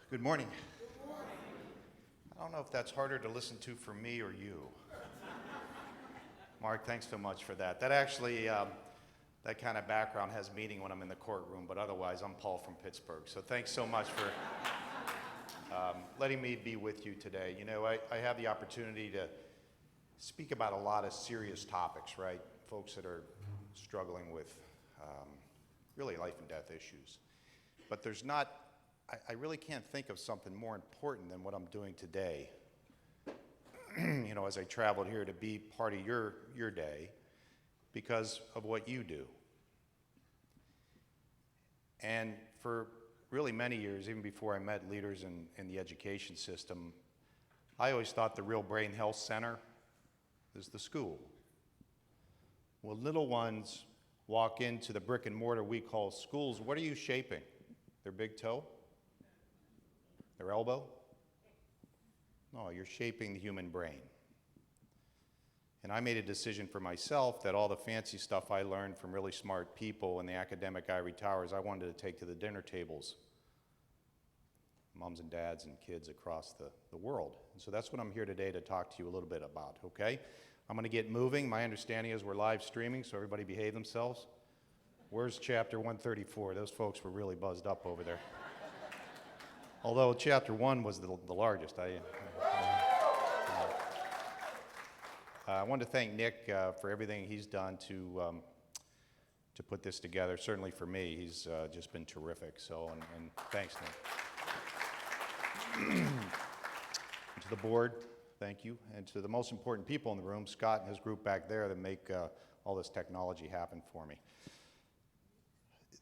Good morning. I don't know if that's harder to listen to for me or you. Mark, thanks so much for that. That actually, that kind of background has meaning when I'm in the courtroom, but otherwise I'm Paul from Pittsburgh. So thanks so much for letting me be with you today. You know, I have the opportunity to speak about a lot of serious topics, right? Folks that are struggling with really life and death issues. But there's not, I really can't think of something more important than what I'm doing today. You know, as I traveled here to be part of your day because of what you do. And for really many years, even before I met leaders in the education system, I always thought the real brain health center is the school. When little ones walk into the brick and mortar we call schools, what are you shaping? Their big toe? Their elbow? No, you're shaping the human brain. And I made a decision for myself that all the fancy stuff I learned from really smart people in the academic ivory towers, I wanted to take to the dinner tables, moms and dads and kids across the world. And so that's what I'm here today to talk to you a little bit about, okay? I'm going to get moving. My understanding is we're live streaming, so everybody behave themselves. Where's chapter 134? Those folks were really buzzed up over there. Although chapter 1 was the largest. I wanted to thank Nick for everything he's done to put this together. Certainly for me, he's just been terrific. So, and thanks, Nick. And to the board, thank you. And to the most important people in the room, Scott and his group back there that make all this technology happen for me.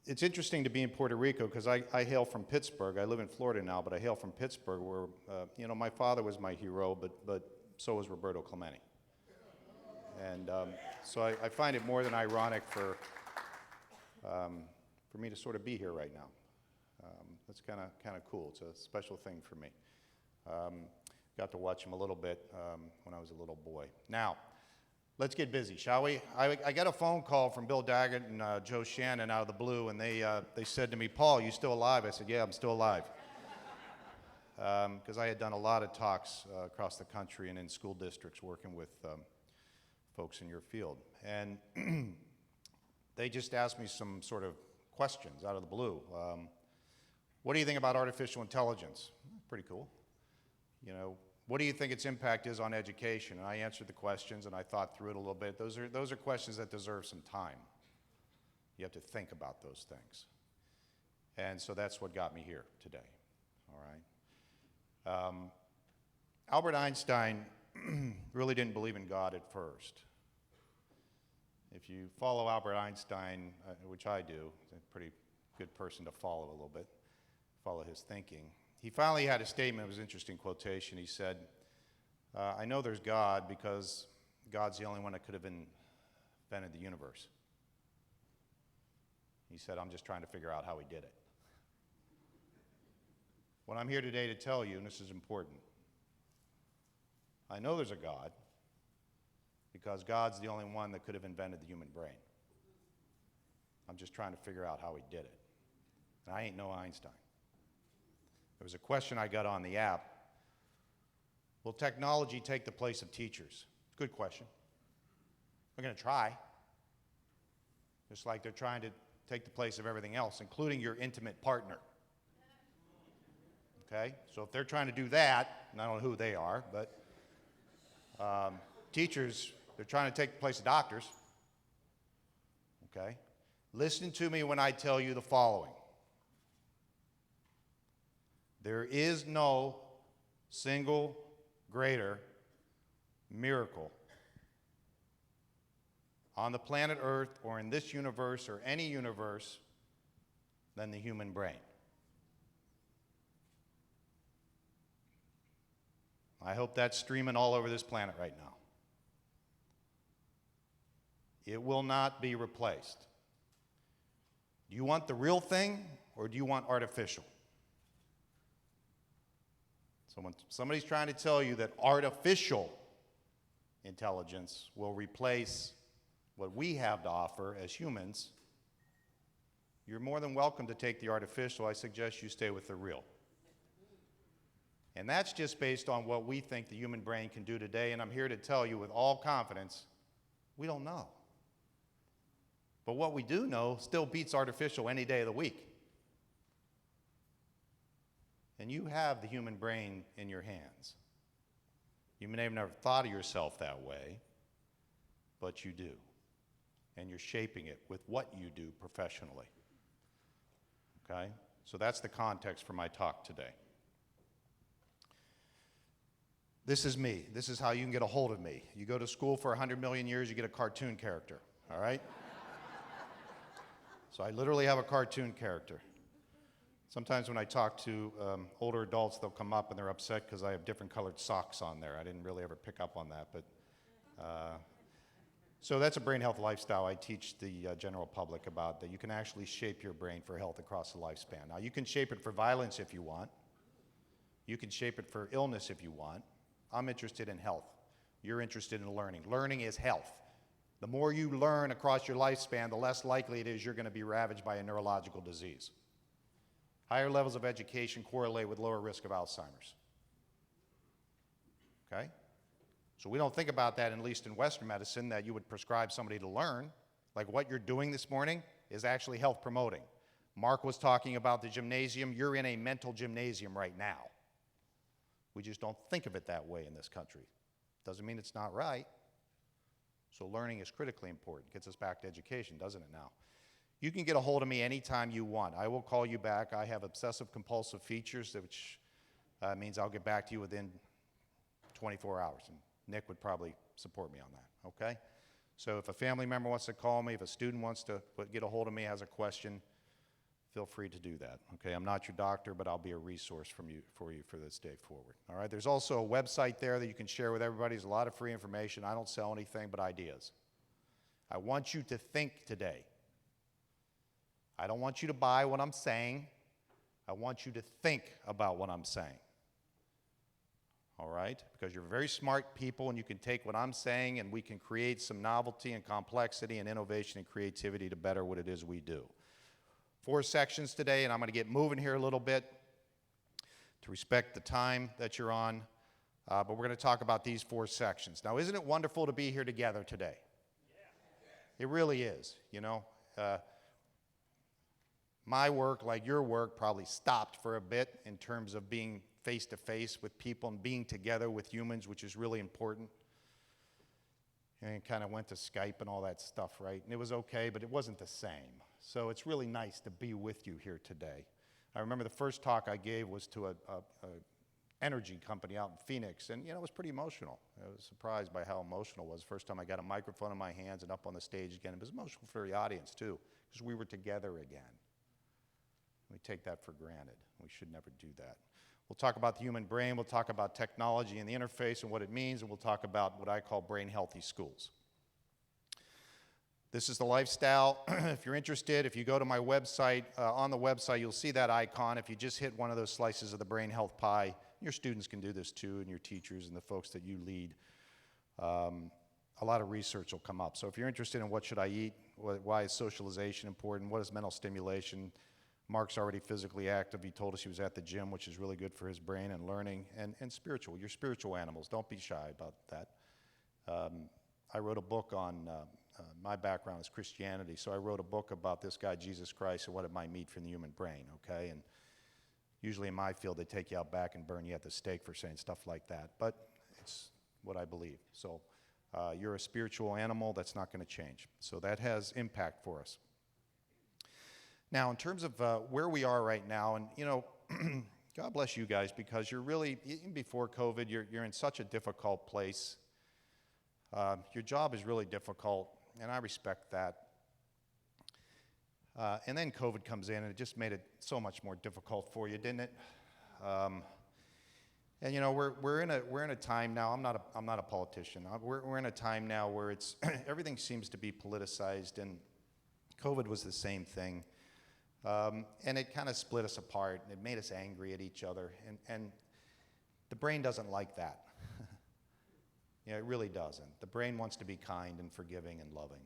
It's interesting to be in Puerto Rico because I hail from Pittsburgh. I live in Florida now, but I hail from Pittsburgh where, you know, my father was my hero, but so was Roberto Clemente. And so I find it more than ironic for me to sort of be here right now. That's kind of cool. It's a special thing for me. Got to watch him a little bit when I was a little boy. Now, let's get busy, shall we? I got a phone call from Bill Daggett and Joe Shannon out of the blue, and they said to me, "Paul, you still alive?" I said, "Yeah, I'm still alive." Because I had done a lot of talks across the country and in school districts working with folks in your field. And they just asked me some sort of questions out of the blue. What do you think about artificial intelligence? Pretty cool. You know, what do you think its impact is on education? And I answered the questions and I thought through it a little bit. Those are questions that deserve some time. You have to think about those things. And so that's what got me here today, all right? Albert Einstein really didn't believe in God at first. If you follow Albert Einstein, which I do, he's a pretty good person to follow a little bit, follow his thinking. He finally had a statement, it was an interesting quotation. He said, I know there's God because God's the only one that could have invented the universe. He said, I'm just trying to figure out how he did it. What I'm here today to tell you, and this is important, I know there's a God because God's the only one that could have invented the human brain. I'm just trying to figure out how he did it. And I ain't no Einstein. There was a question I got on the app. Will technology take the place of teachers? Good question. We're going to try. Just like they're trying to take the place of everything else, including your intimate partner. Okay? So if they're trying to do that, and I don't know who they are, but teachers, they're trying to take the place of doctors. Okay? Listen to me when I tell you the following. There is no single greater miracle on the planet Earth or in this universe or any universe than the human brain. I hope that's streaming all over this planet right now. It will not be replaced. Do you want the real thing or do you want artificial? So when somebody's trying to tell you that artificial intelligence will replace what we have to offer as humans, you're more than welcome to take the artificial. I suggest you stay with the real. And that's just based on what we think the human brain can do today, and I'm here to tell you with all confidence, we don't know. But what we do know still beats artificial any day of the week. And you have the human brain in your hands. You may have never thought of yourself that way, but you do. And you're shaping it with what you do professionally. Okay? So that's the context for my talk today. This is me. This is how you can get a hold of me. You go to school for 100 million years, you get a cartoon character. All right? So I literally have a cartoon character. Sometimes when I talk to older adults, they'll come up and they're upset because I have different colored socks on there. I didn't really ever pick up on that, but so that's a brain health lifestyle I teach the general public about, that you can actually shape your brain for health across the lifespan. Now, you can shape it for violence if you want. You can shape it for illness if you want. I'm interested in health. You're interested in learning. Learning is health. The more you learn across your lifespan, the less likely it is you're going to be ravaged by a neurological disease. Higher levels of education correlate with lower risk of Alzheimer's. Okay? So we don't think about that, at least in Western medicine, that you would prescribe somebody to learn. Like what you're doing this morning is actually health promoting. Mark was talking about the gymnasium. You're in a mental gymnasium right now. We just don't think of it that way in this country. Doesn't mean it's not right. So learning is critically important. Gets us back to education, doesn't it now? You can get a hold of me anytime you want. I will call you back. I have obsessive-compulsive features, which means I'll get back to you within 24 hours. And Nick would probably support me on that, okay? So if a family member wants to call me, if a student wants to get a hold of me, has a question, feel free to do that, okay? I'm not your doctor, but I'll be a resource for you for this day forward, all right? There's also a website there that you can share with everybody. There's a lot of free information. I don't sell anything but ideas. I want you to think today. I don't want you to buy what I'm saying. I want you to think about what I'm saying. All right? Because you're very smart people, and you can take what I'm saying, and we can create some novelty and complexity and innovation and creativity to better what it is we do. 4 sections today, and I'm going to get moving here a little bit to respect the time that you're on. But we're going to talk about these 4 sections. Now, isn't it wonderful to be here together today? Yeah. It really is, you know. My work, like your work, probably stopped for a bit in terms of being face-to-face with people and being together with humans, which is really important. And kind of went to Skype and all that stuff, right? And it was okay, but it wasn't the same. So it's really nice to be with you here today. I remember the first talk I gave was to a energy company out in Phoenix, and, you know, it was pretty emotional. I was surprised by how emotional it was. First time I got a microphone in my hands and up on the stage again. It was emotional for the audience, too, because we were together again. We take that for granted. We should never do that. We'll talk about the human brain. We'll talk about technology and the interface and what it means, and we'll talk about what I call brain-healthy schools. This is the lifestyle. If you're interested, if you go to my website, on the website, you'll see that icon. If you just hit one of those slices of the brain health pie, your students can do this too, and your teachers and the folks that you lead. A lot of research will come up. So if you're interested in what should I eat, why is socialization important, what is mental stimulation, Mark's already physically active. He told us he was at the gym, which is really good for his brain and learning, and spiritual. You're spiritual animals. Don't be shy about that. I wrote a book on, my background is Christianity, so I wrote a book about this guy, Jesus Christ, and what it might mean for the human brain, okay? And usually in my field, they take you out back and burn you at the stake for saying stuff like that, but it's what I believe. So you're a spiritual animal. That's not going to change. So that has impact for us. Now, in terms of where we are right now, and, you know, God bless you guys, because you're really, even before COVID, you're in such a difficult place. Your job is really difficult, and I respect that. And then COVID comes in, and it just made it so much more difficult for you, didn't it? And, you know, we're in a time now. I'm not a politician. We're in a time now where it's everything seems to be politicized, and COVID was the same thing. And it kind of split us apart. It made us angry at each other. And the brain doesn't like that. You know, it really doesn't. The brain wants to be kind and forgiving and loving.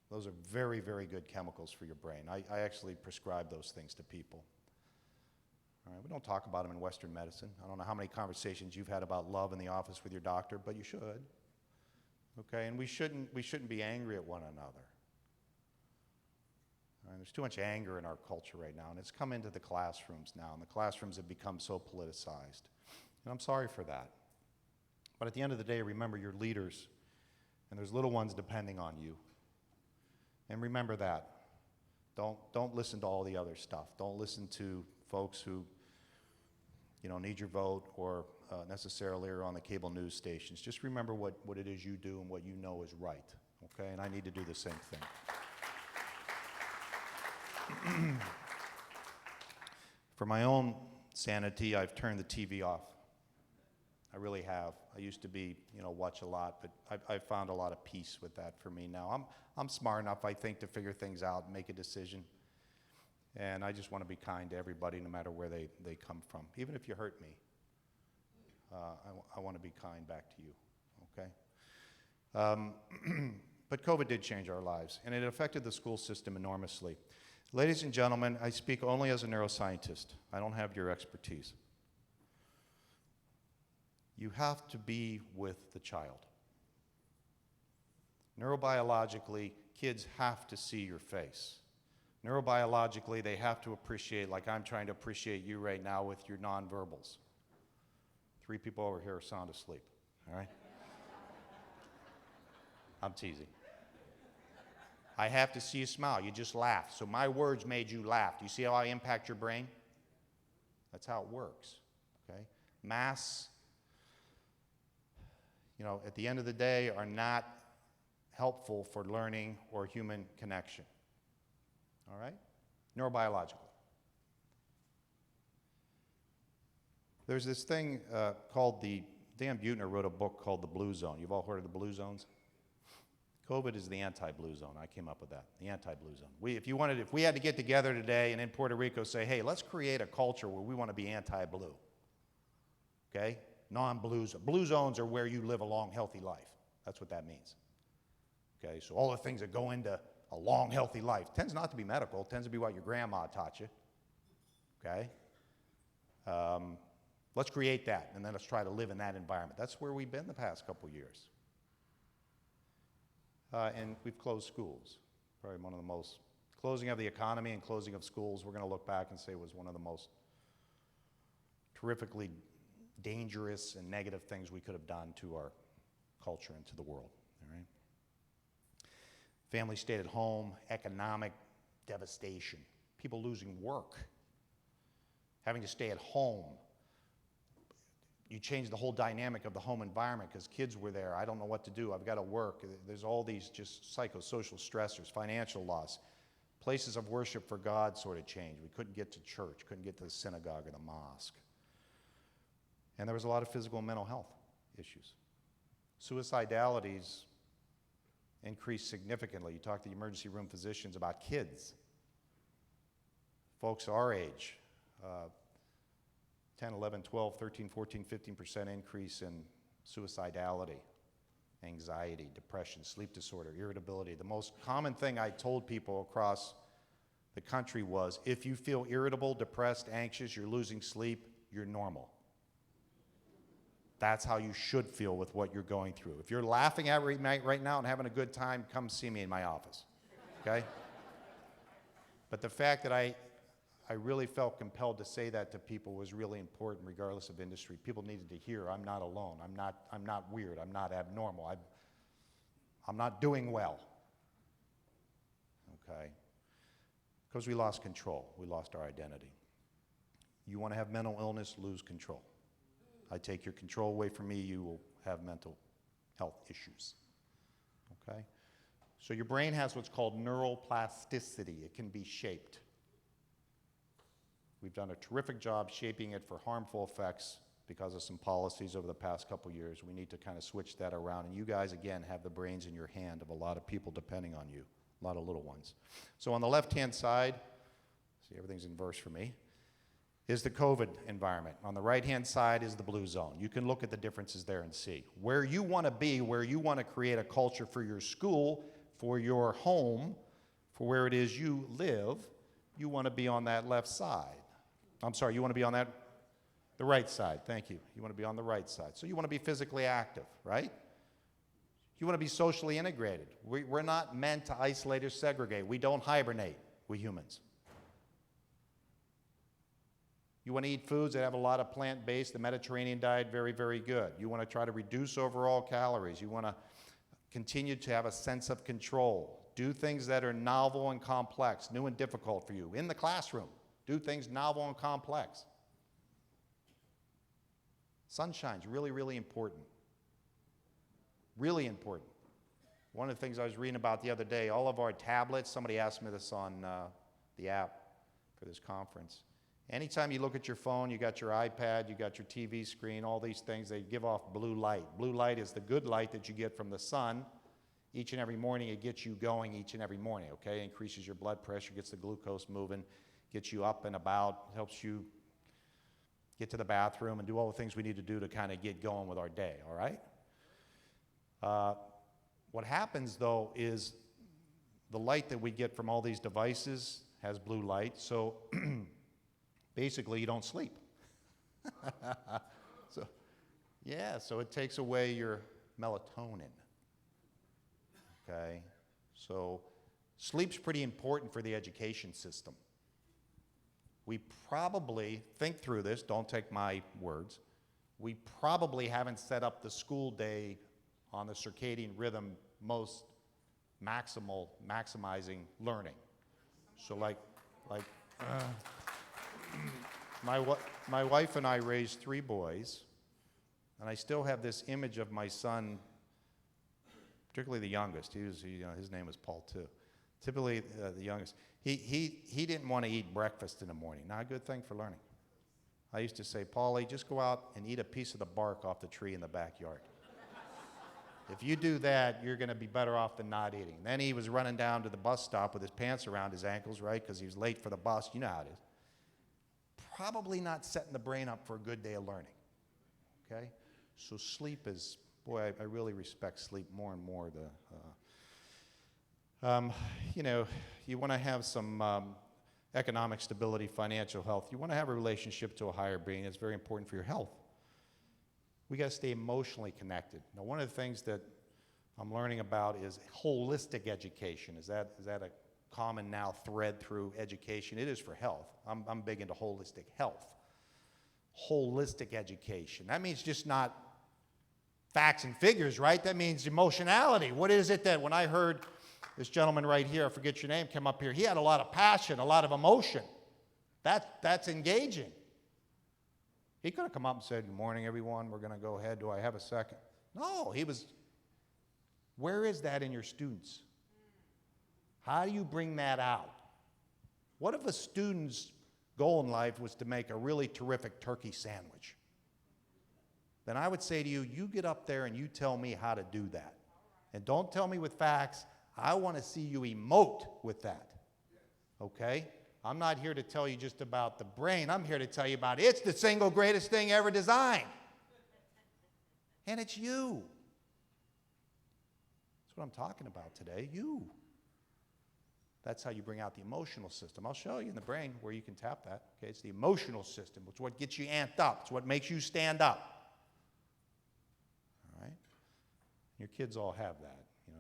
Those are very, very good chemicals for your brain. I actually prescribe those things to people. All right? We don't talk about them in Western medicine. I don't know how many conversations you've had about love in the office with your doctor, but you should. Okay? And we shouldn't be angry at one another. All right? There's too much anger in our culture right now, and it's come into the classrooms now, and the classrooms have become so politicized. And I'm sorry for that. But at the end of the day, remember you're leaders, and there's little ones depending on you. And remember that. Don't listen to all the other stuff. Don't listen to folks who, need your vote or necessarily are on the cable news stations. Just remember what it is you do and what you know is right, okay? And I need to do the same thing. For my own sanity, I've turned the TV off. I really have. I used to be, watch a lot, but I've found a lot of peace with that for me now. I'm smart enough, I think, to figure things out and make a decision. And I just want to be kind to everybody, no matter where they come from. Even if you hurt me, I want to be kind back to you, okay? But COVID did change our lives, and it affected the school system enormously. Ladies and gentlemen, I speak only as a neuroscientist. I don't have your expertise. You have to be with the child. Neurobiologically, kids have to see your face. Neurobiologically, they have to appreciate, like I'm trying to appreciate you right now with your nonverbals. 3 people over here are sound asleep, all right? I'm teasing. I have to see you smile. You just laughed. So my words made you laugh. Do you see how I impact your brain? That's how it works, okay? Masks, at the end of the day, are not helpful for learning or human connection. All right? Neurobiological. There's this thing called Dan Buettner wrote a book called The Blue Zone. You've all heard of the blue zones? COVID is the anti-blue zone. I came up with that, the anti-blue zone. If we had to get together today and in Puerto Rico say, hey, let's create a culture where we want to be anti-blue. Okay? Non-blue zones. Blue zones are where you live a long, healthy life. That's what that means. Okay, so all the things that go into a long, healthy life tends not to be medical. It tends to be what your grandma taught you. Okay? Let's create that, and then let's try to live in that environment. That's where we've been the past couple years. And we've closed schools. Probably one of the most, closing of the economy and closing of schools, we're going to look back and say was one of the most terrifically dangerous and negative things we could have done to our culture and to the world. All right? Families stayed at home, economic devastation, people losing work, having to stay at home. You change the whole dynamic of the home environment because kids were there. I don't know what to do. I've got to work. There's all these just psychosocial stressors, financial loss. Places of worship for God sort of changed. We couldn't get to church, couldn't get to the synagogue or the mosque. And there was a lot of physical and mental health issues. Suicidalities increased significantly. You talk to the emergency room physicians about kids. Folks our age, 10, 11, 12, 13, 14, 15% increase in suicidality, anxiety, depression, sleep disorder, irritability. The most common thing I told people across the country was, if you feel irritable, depressed, anxious, you're losing sleep, you're normal. That's how you should feel with what you're going through. If you're laughing at me right now and having a good time, come see me in my office, okay? But the fact that I really felt compelled to say that to people was really important, regardless of industry. People needed to hear, I'm not alone. I'm not weird. I'm not abnormal. I'm not doing well. Okay? Because we lost control. We lost our identity. You want to have mental illness, lose control. I take your control away from me, you will have mental health issues. Okay? So your brain has what's called neuroplasticity. It can be shaped. We've done a terrific job shaping it for harmful effects because of some policies over the past couple years. We need to kind of switch that around. And you guys, again, have the brains in your hand of a lot of people depending on you, a lot of little ones. So on the left-hand side, see everything's in verse for me, is the COVID environment. On the right-hand side is the blue zone. You can look at the differences there and see. Where you want to be, where you want to create a culture for your school, for your home, for where it is you live, you want to be on that left side. I'm sorry, you want to be on that? The right side, thank you. You want to be on the right side. So you want to be physically active, right? You want to be socially integrated. We're not meant to isolate or segregate. We don't hibernate, we humans. You want to eat foods that have a lot of plant-based, the Mediterranean diet, very, very good. You want to try to reduce overall calories. You want to continue to have a sense of control. Do things that are novel and complex, new and difficult for you. In the classroom, do things novel and complex. Sunshine's really, really important. Really important. One of the things I was reading about the other day, all of our tablets, somebody asked me this on the app for this conference. Anytime you look at your phone, you got your iPad, you got your TV screen, all these things, they give off blue light. Blue light is the good light that you get from the sun. Each and every morning, it gets you going each and every morning, okay? Increases your blood pressure, gets the glucose moving, gets you up and about, helps you get to the bathroom and do all the things we need to do to kind of get going with our day, all right? What happens, though, is the light that we get from all these devices has blue light, so basically you don't sleep. So it takes away your melatonin, okay? So sleep's pretty important for the education system. We probably, think through this, don't take my words, we probably haven't set up the school day on the circadian rhythm most maximizing learning. So my wife and I raised 3 boys, and I still have this image of my son, particularly the youngest. His name was Paul too. Typically the youngest. He didn't want to eat breakfast in the morning. Not a good thing for learning. I used to say, Paulie, just go out and eat a piece of the bark off the tree in the backyard. If you do that, you're going to be better off than not eating. Then he was running down to the bus stop with his pants around his ankles, right, because he was late for the bus. You know how it is. Probably not setting the brain up for a good day of learning, okay? So sleep is, boy, I really respect sleep more and more. You want to have some economic stability, financial health. You want to have a relationship to a higher being. It's very important for your health. We got to stay emotionally connected. Now, one of the things that I'm learning about is holistic education. Is that a common now thread through education? It is for health. I'm big into holistic health. Holistic education. That means just not facts and figures, right? That means emotionality. What is it that when I heard this gentleman right here, I forget your name, come up here, he had a lot of passion, a lot of emotion. That's engaging. He could have come up and said, good morning, everyone. We're going to go ahead. Do I have a second? No, where is that in your students? How do you bring that out? What if a student's goal in life was to make a really terrific turkey sandwich? Then I would say to you, you get up there and you tell me how to do that. And don't tell me with facts. I want to see you emote with that, okay? I'm not here to tell you just about the brain. I'm here to tell you about it's the single greatest thing ever designed. And it's you. That's what I'm talking about today, you. That's how you bring out the emotional system. I'll show you in the brain where you can tap that. Okay, it's the emotional system. It's what gets you amped up. It's what makes you stand up. All right? Your kids all have that.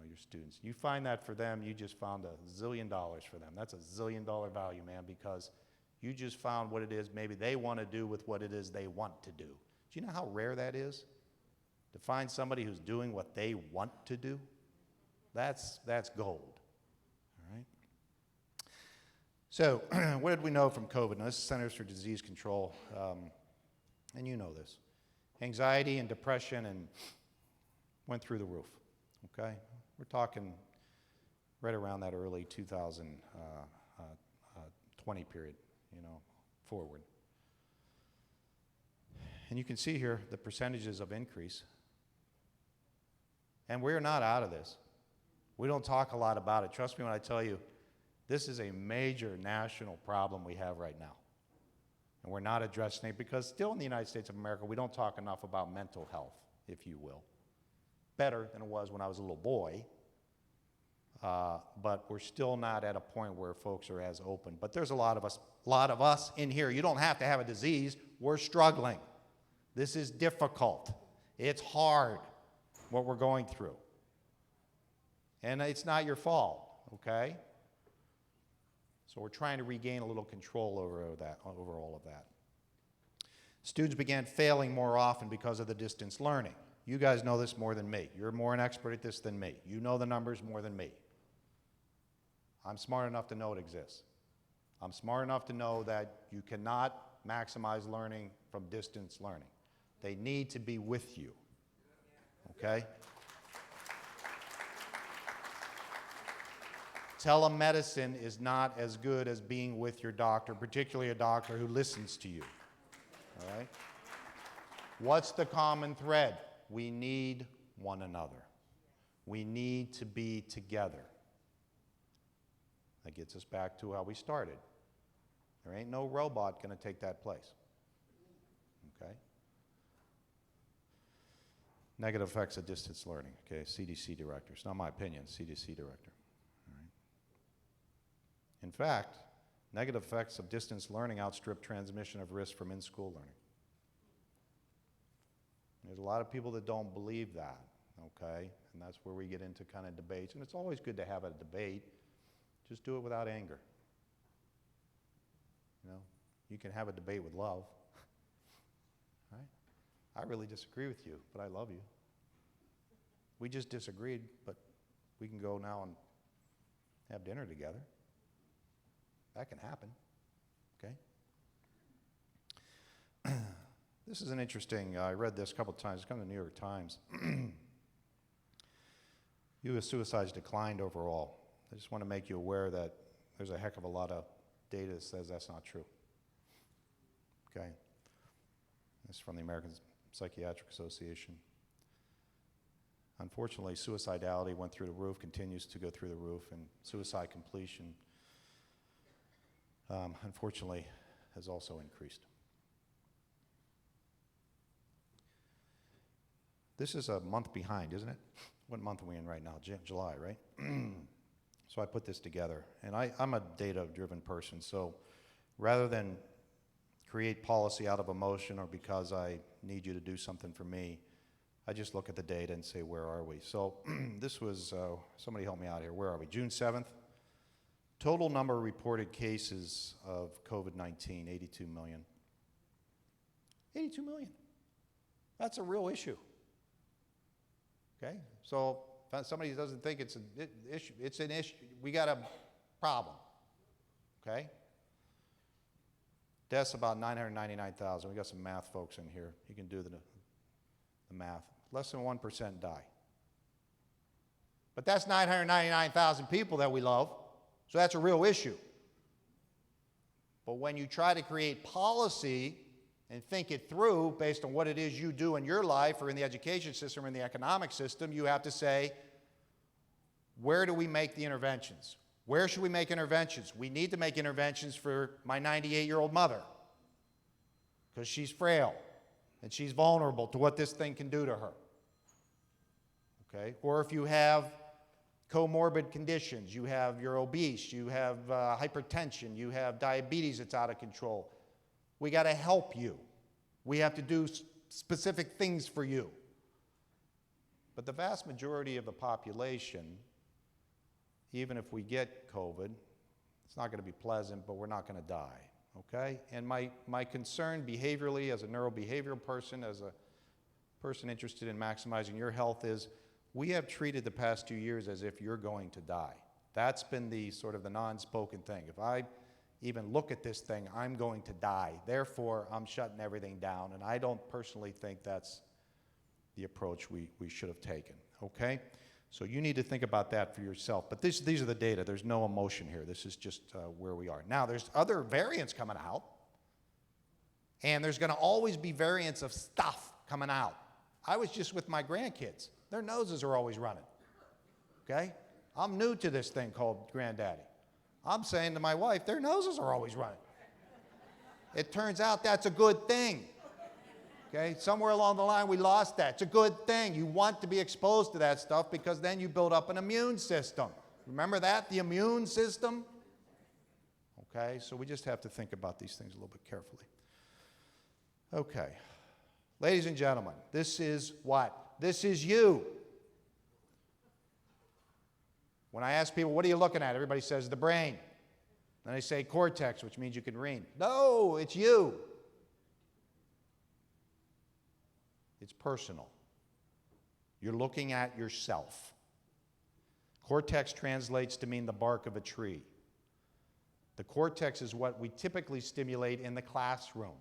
Your students. You find that for them, you just found $1 zillion for them. That's $1 zillion value, man, because you just found what it is maybe they want to do with what it is they want to do. Do you know how rare that is? To find somebody who's doing what they want to do? That's gold. All right? So, what did we know from COVID? Now, this is Centers for Disease Control, and you know this. Anxiety and depression went through the roof, okay? We're talking right around that early 2020 period, forward. And you can see here the percentages of increase. And we're not out of this. We don't talk a lot about it. Trust me when I tell you, this is a major national problem we have right now. And we're not addressing it because still in the United States of America, we don't talk enough about mental health, if you will. Better than it was when I was a little boy, but we're still not at a point where folks are as open. But there's a lot a lot of us in here, you don't have to have a disease. We're struggling. This is difficult. It's hard, what we're going through. And it's not your fault, okay? So we're trying to regain a little control over all of that. Students began failing more often because of the distance learning. You guys know this more than me. You're more an expert at this than me. You know the numbers more than me. I'm smart enough to know it exists. I'm smart enough to know that you cannot maximize learning from distance learning. They need to be with you, okay? Telemedicine is not as good as being with your doctor, particularly a doctor who listens to you, all right? What's the common thread? We need one another. We need to be together. That gets us back to how we started. There ain't no robot going to take that place, okay? Negative effects of distance learning, okay, CDC director. It's not my opinion, CDC director. In fact, negative effects of distance learning outstrip transmission of risk from in-school learning. There's a lot of people that don't believe that, okay? And that's where we get into kind of debates. And it's always good to have a debate. Just do it without anger. You know, you can have a debate with love. Right? I really disagree with you, but I love you. We just disagreed, but we can go now and have dinner together. That can happen, okay? This is an interesting, I read this a couple of times, it's come to the New York Times. U.S. suicides declined overall. I just want to make you aware that there's a heck of a lot of data that says that's not true, okay? This is from the American Psychiatric Association. Unfortunately, suicidality went through the roof, continues to go through the roof, and suicide completion unfortunately, has also increased. This is a month behind, isn't it? What month are we in right now? July, right? So I put this together, and I'm a data-driven person, so rather than create policy out of emotion or because I need you to do something for me, I just look at the data and say, where are we? So this was, somebody help me out here, where are we? June 7th? Total number of reported cases of COVID-19, 82 million. 82 million. That's a real issue. Okay? So if somebody doesn't think it's an issue, it's an issue. We got a problem. Okay? Deaths about 999,000. We got some math folks in here. You can do the math. Less than 1% die. But that's 999,000 people that we love. So that's a real issue. But when you try to create policy and think it through based on what it is you do in your life or in the education system or in the economic system, you have to say, where do we make the interventions? Where should we make interventions? We need to make interventions for my 98-year-old mother because she's frail and she's vulnerable to what this thing can do to her. Okay? Or if you have comorbid conditions, you're obese, you have hypertension, you have diabetes that's out of control. We got to help you. We have to do specific things for you. But the vast majority of the population, even if we get COVID, it's not going to be pleasant, but we're not going to die, okay? And my concern behaviorally, as a neurobehavioral person, as a person interested in maximizing your health is, we have treated the past 2 years as if you're going to die. That's been the sort of the non-spoken thing. If I even look at this thing, I'm going to die. Therefore, I'm shutting everything down. And I don't personally think that's the approach we should have taken, okay? So you need to think about that for yourself. But these are the data. There's no emotion here. This is just where we are. Now, there's other variants coming out. And there's going to always be variants of stuff coming out. I was just with my grandkids. Their noses are always running, okay? I'm new to this thing called granddaddy. I'm saying to my wife, their noses are always running. It turns out that's a good thing, okay? Somewhere along the line we lost that. It's a good thing. You want to be exposed to that stuff because then you build up an immune system. Remember that, the immune system? okay? So we just have to think about these things a little bit carefully. Okay. Ladies and gentlemen, this is what? This is you. When I ask people, what are you looking at? Everybody says the brain. Then I say cortex, which means you can read. No, it's you. It's personal. You're looking at yourself. Cortex translates to mean the bark of a tree. The cortex is what we typically stimulate in the classroom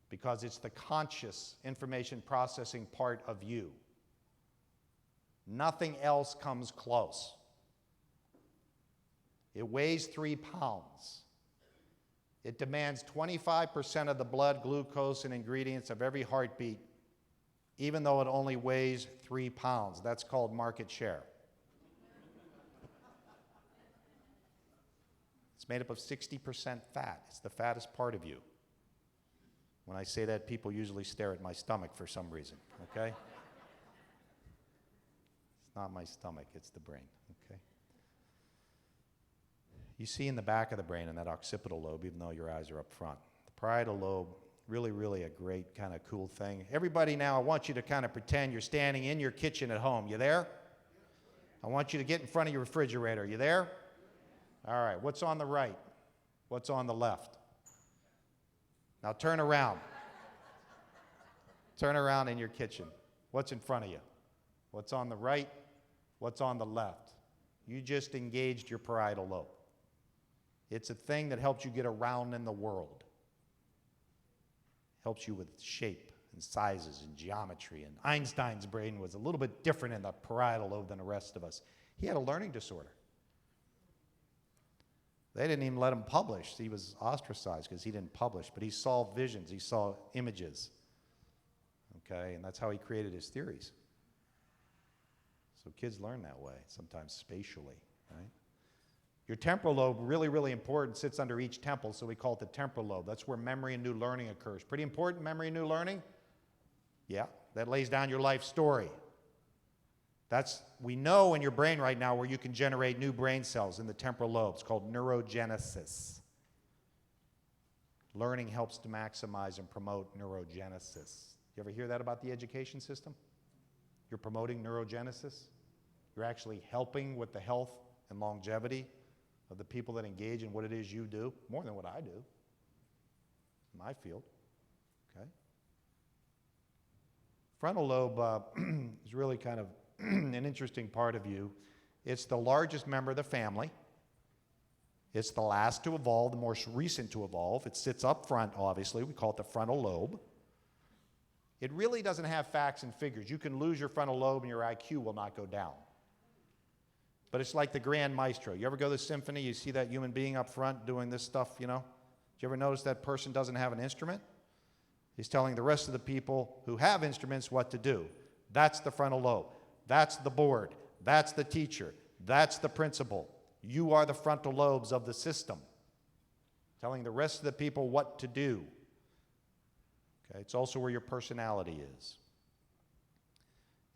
because it's the conscious information processing part of you. Nothing else comes close. It weighs 3 pounds. It demands 25% of the blood, glucose, and ingredients of every heartbeat, even though it only weighs 3 pounds. That's called market share. It's made up of 60% fat. It's the fattest part of you. When I say that, people usually stare at my stomach for some reason, okay? It's not my stomach, it's the brain, okay? You see in the back of the brain in that occipital lobe, even though your eyes are up front. The parietal lobe, really a great kind of cool thing. Everybody now, I want you to kind of pretend you're standing in your kitchen at home. You there? I want you to get in front of your refrigerator. You there? All right, what's on the right? What's on the left? Now turn around. Turn around in your kitchen. What's in front of you? What's on the right? What's on the left? You just engaged your parietal lobe. It's a thing that helps you get around in the world. Helps you with shape and sizes and geometry. And Einstein's brain was a little bit different in the parietal lobe than the rest of us. He had a learning disorder. They didn't even let him publish. He was ostracized because he didn't publish, but he saw visions, he saw images. Okay, and that's how he created his theories. So kids learn that way, sometimes spatially, right? Your temporal lobe, really important, sits under each temple, so we call it the temporal lobe. That's where memory and new learning occurs. Pretty important, memory and new learning? Yeah, that lays down your life story. We know in your brain right now where you can generate new brain cells in the temporal lobes, called neurogenesis. Learning helps to maximize and promote neurogenesis. You ever hear that about the education system? You're promoting neurogenesis? You're actually helping with the health and longevity of the people that engage in what it is you do, more than what I do in my field, okay? Frontal lobe is really kind of an interesting part of you. It's the largest member of the family. It's the last to evolve, the most recent to evolve. It sits up front, obviously. We call it the frontal lobe. It really doesn't have facts and figures. You can lose your frontal lobe and your IQ will not go down. But it's like the grand maestro. You ever go to the symphony, you see that human being up front doing this stuff, you know? Did you ever notice that person doesn't have an instrument? He's telling the rest of the people who have instruments what to do. That's the frontal lobe. That's the board. That's the teacher. That's the principal. You are the frontal lobes of the system, telling the rest of the people what to do. Okay, it's also where your personality is.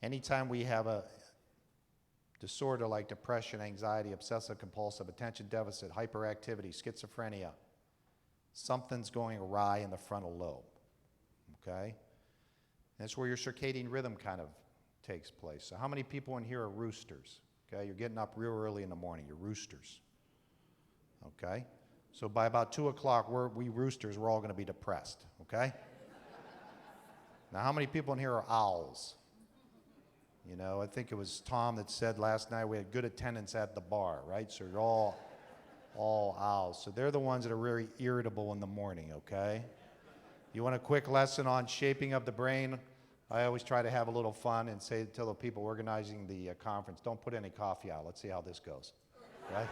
Anytime we have a disorder like depression, anxiety, obsessive-compulsive, attention deficit, hyperactivity, schizophrenia, something's going awry in the frontal lobe. Okay? And that's where your circadian rhythm kind of takes place. So how many people in here are roosters? Okay, you're getting up real early in the morning. You're roosters. Okay? So by about 2 o'clock, we roosters, we're all going to be depressed. Okay? Now, how many people in here are owls? You know, I think it was Tom that said last night we had good attendance at the bar, right? So you're all owls. So they're the ones that are very irritable in the morning, okay? You want a quick lesson on shaping of the brain? I always try to have a little fun and tell the people organizing the conference, don't put any coffee out. Let's see how this goes, right?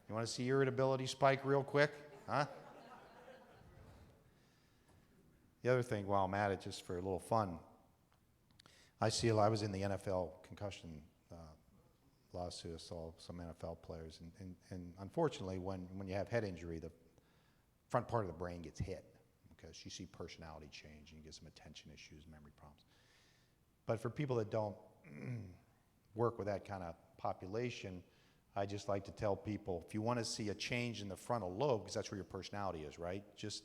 You want to see irritability spike real quick, huh? The other thing, while I'm at it, just for a little fun, I was in the NFL concussion lawsuit. I saw some NFL players, and unfortunately, when you have head injury, the front part of the brain gets hit because you see personality change and you get some attention issues, memory problems. But for people that don't work with that kind of population, I just like to tell people, if you want to see a change in the frontal lobe, because that's where your personality is, right? Just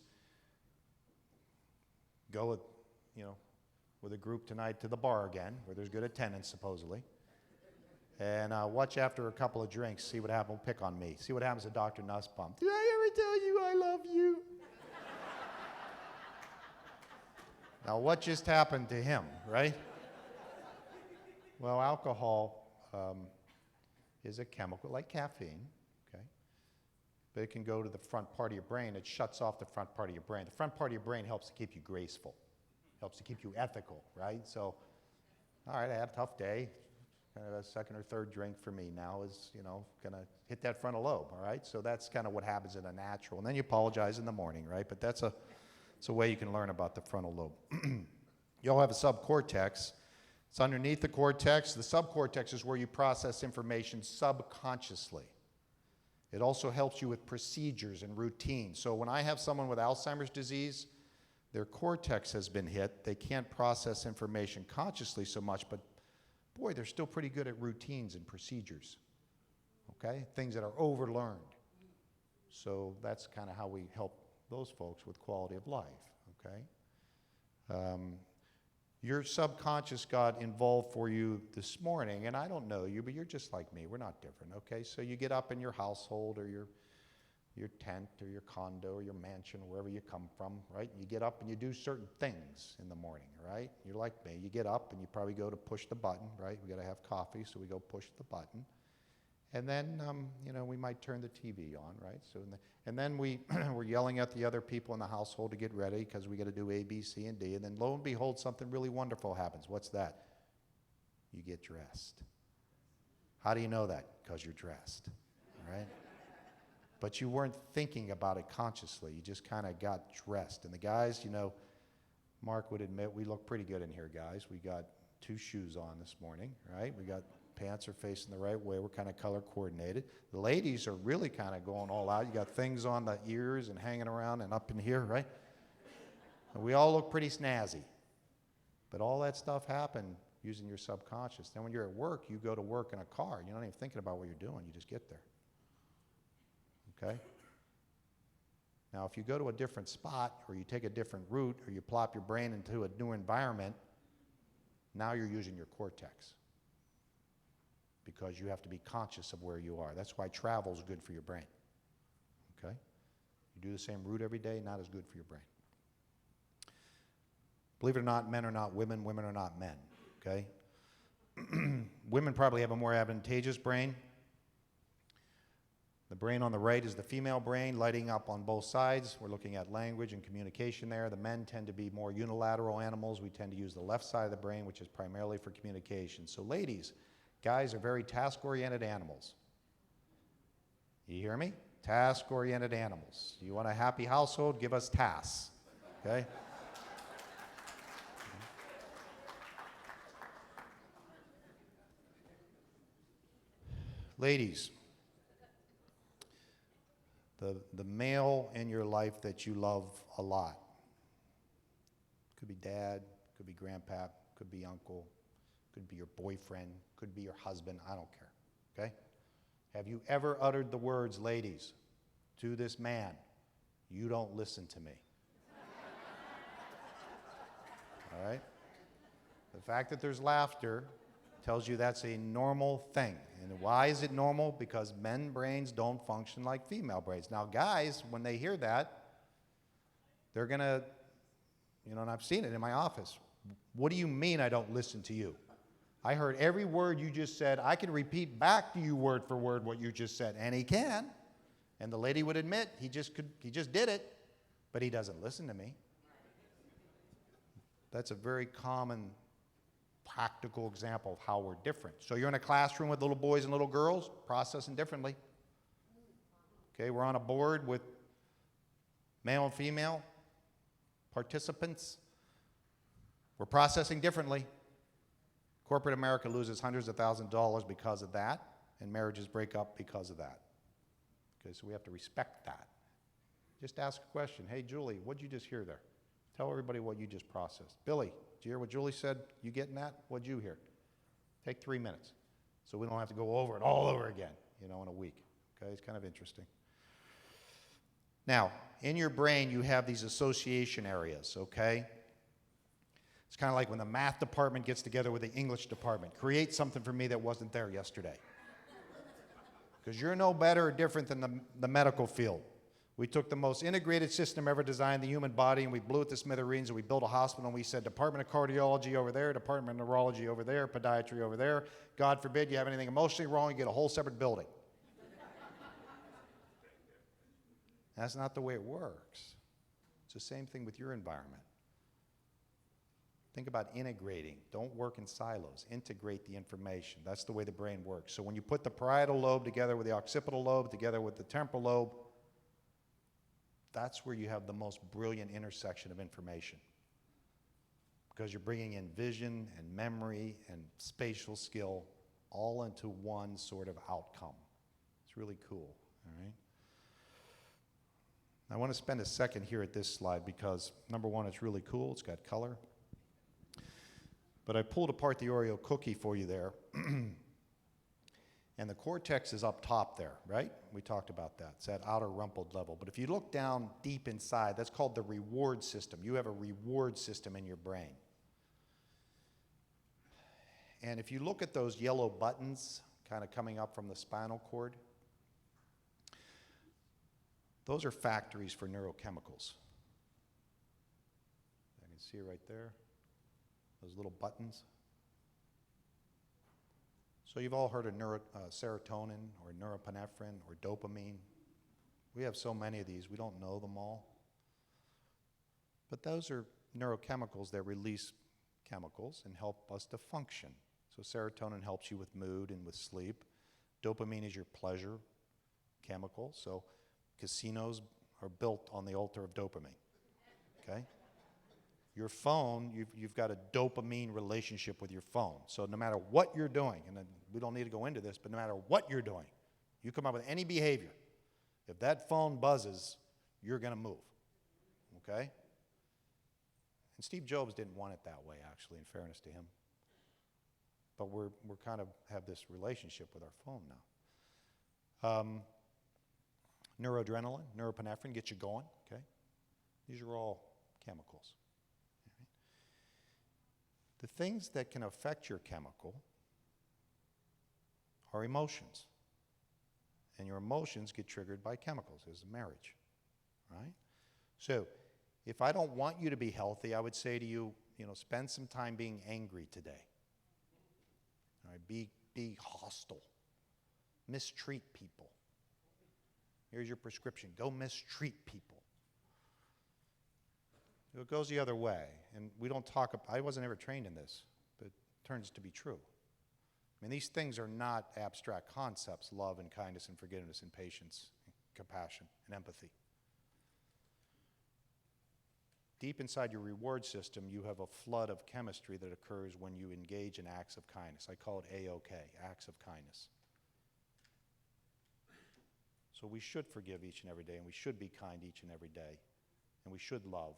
go with, with a group tonight to the bar again, where there's good attendance, supposedly. And watch after a couple of drinks, see what happens. Pick on me. See what happens to Dr. Nussbaum. Did I ever tell you I love you? Now, what just happened to him, right? Well, alcohol is a chemical like caffeine, okay? But it can go to the front part of your brain. It shuts off the front part of your brain. The front part of your brain helps to keep you graceful, helps to keep you ethical, right? So, all right, I had a tough day. Kind of a second or third drink for me now is, going to hit that frontal lobe, all right? So that's kind of what happens in a natural. And then you apologize in the morning, right? But that's a way you can learn about the frontal lobe. You all have a subcortex. It's underneath the cortex. The subcortex is where you process information subconsciously. It also helps you with procedures and routines. So when I have someone with Alzheimer's disease, their cortex has been hit. They can't process information consciously so much, but boy, they're still pretty good at routines and procedures, okay? Things that are overlearned. So that's kind of how we help those folks with quality of life, okay? Your subconscious got involved for you this morning, and I don't know you, but you're just like me. We're not different, okay? So you get up in your household or your tent or your condo or your mansion, wherever you come from, right? You get up and you do certain things in the morning, right? You're like me. You get up and you probably go to push the button, right? We got to have coffee, so we go push the button. And then, we might turn the TV on, right? So, and then we're yelling at the other people in the household to get ready because we got to do A, B, C, and D. And then lo and behold, something really wonderful happens. What's that? You get dressed. How do you know that? Because you're dressed, right? But you weren't thinking about it consciously. You just kind of got dressed. And the guys, Mark would admit, we look pretty good in here, guys. We got 2 shoes on this morning, right? We got pants are facing the right way. We're kind of color coordinated. The ladies are really kind of going all out. You got things on the ears and hanging around and up in here, right? And we all look pretty snazzy. But all that stuff happened using your subconscious. Then when you're at work, you go to work in a car. You're not even thinking about what you're doing. You just get there. Okay? Now, if you go to a different spot or you take a different route or you plop your brain into a new environment, now you're using your cortex because you have to be conscious of where you are. That's why travel is good for your brain. Okay? You do the same route every day, not as good for your brain. Believe it or not, men are not women, women are not men. Okay? Women probably have a more advantageous brain. The brain on the right is the female brain, lighting up on both sides. We're looking at language and communication there. The men tend to be more unilateral animals. We tend to use the left side of the brain, which is primarily for communication. So ladies, guys are very task-oriented animals. You hear me? Task-oriented animals. You want a happy household? Give us tasks, okay? Ladies, the male in your life that you love a lot, could be dad, could be grandpa, could be uncle, could be your boyfriend, could be your husband, I don't care, okay? Have you ever uttered the words, ladies, to this man, you don't listen to me? All right? The fact that there's laughter tells you that's a normal thing. And why is it normal? Because men's brains don't function like female brains. Now, guys, when they hear that, they're going to, and I've seen it in my office. What do you mean I don't listen to you? I heard every word you just said. I can repeat back to you word for word what you just said. And he can. And the lady would admit he just did it, but he doesn't listen to me. That's a very common practical example of how we're different. So you're in a classroom with little boys and little girls, processing differently. Okay, we're on a board with male and female participants. We're processing differently. Corporate America loses hundreds of thousands of dollars because of that, and marriages break up because of that. Okay, so we have to respect that. Just ask a question. Hey, Julie, what'd you just hear there? Tell everybody what you just processed. Billy, did you hear what Julie said? You getting that? What'd you hear? Take 3 minutes so we don't have to go over it all over again. in a week. Okay, it's kind of interesting. Now, in your brain, you have these association areas, okay? It's kind of like when the math department gets together with the English department. Create something for me that wasn't there yesterday. Because you're no better or different than the medical field. We took the most integrated system ever designed, the human body, and we blew it to smithereens, and we built a hospital, and we said Department of Cardiology over there, Department of Neurology over there, Podiatry over there. God forbid you have anything emotionally wrong, you get a whole separate building. That's not the way it works. It's the same thing with your environment. Think about integrating. Don't work in silos. Integrate the information. That's the way the brain works. So when you put the parietal lobe together with the occipital lobe, together with the temporal lobe, that's where you have the most brilliant intersection of information. Because you're bringing in vision and memory and spatial skill all into one sort of outcome. It's really cool, all right? I want to spend a second here at this slide because, number one, it's really cool. It's got color. But I pulled apart the Oreo cookie for you there. And the cortex is up top there, right? We talked about that. It's that outer rumpled level. But if you look down deep inside, that's called the reward system. You have a reward system in your brain. And if you look at those yellow buttons kind of coming up from the spinal cord, those are factories for neurochemicals. I can see it right there, those little buttons. So you've all heard of serotonin or norepinephrine or dopamine. We have so many of these, we don't know them all. But those are neurochemicals that release chemicals and help us to function. So serotonin helps you with mood and with sleep. Dopamine is your pleasure chemical. So casinos are built on the altar of dopamine, okay? Your phone, you've got a dopamine relationship with your phone. So no matter what you're doing, and we don't need to go into this, but no matter what you're doing, you come up with any behavior, if that phone buzzes, you're going to move, okay? And Steve Jobs didn't want it that way, actually, in fairness to him. But we're kind of have this relationship with our phone now. Noradrenaline, norepinephrine gets you going, okay? These are all chemicals. Right? The things that can affect your chemical are emotions. And your emotions get triggered by chemicals, as marriage, right? So if I don't want you to be healthy, I would say to you, spend some time being angry today. All right, be hostile. Mistreat people. Here's your prescription. Go mistreat people. It goes the other way. And we don't talk, I wasn't ever trained in this, but it turns to be true. I mean, these things are not abstract concepts, love and kindness and forgiveness and patience, and compassion and empathy. Deep inside your reward system, you have a flood of chemistry that occurs when you engage in acts of kindness. I call it AOK, acts of kindness. So we should forgive each and every day, and we should be kind each and every day, and we should love.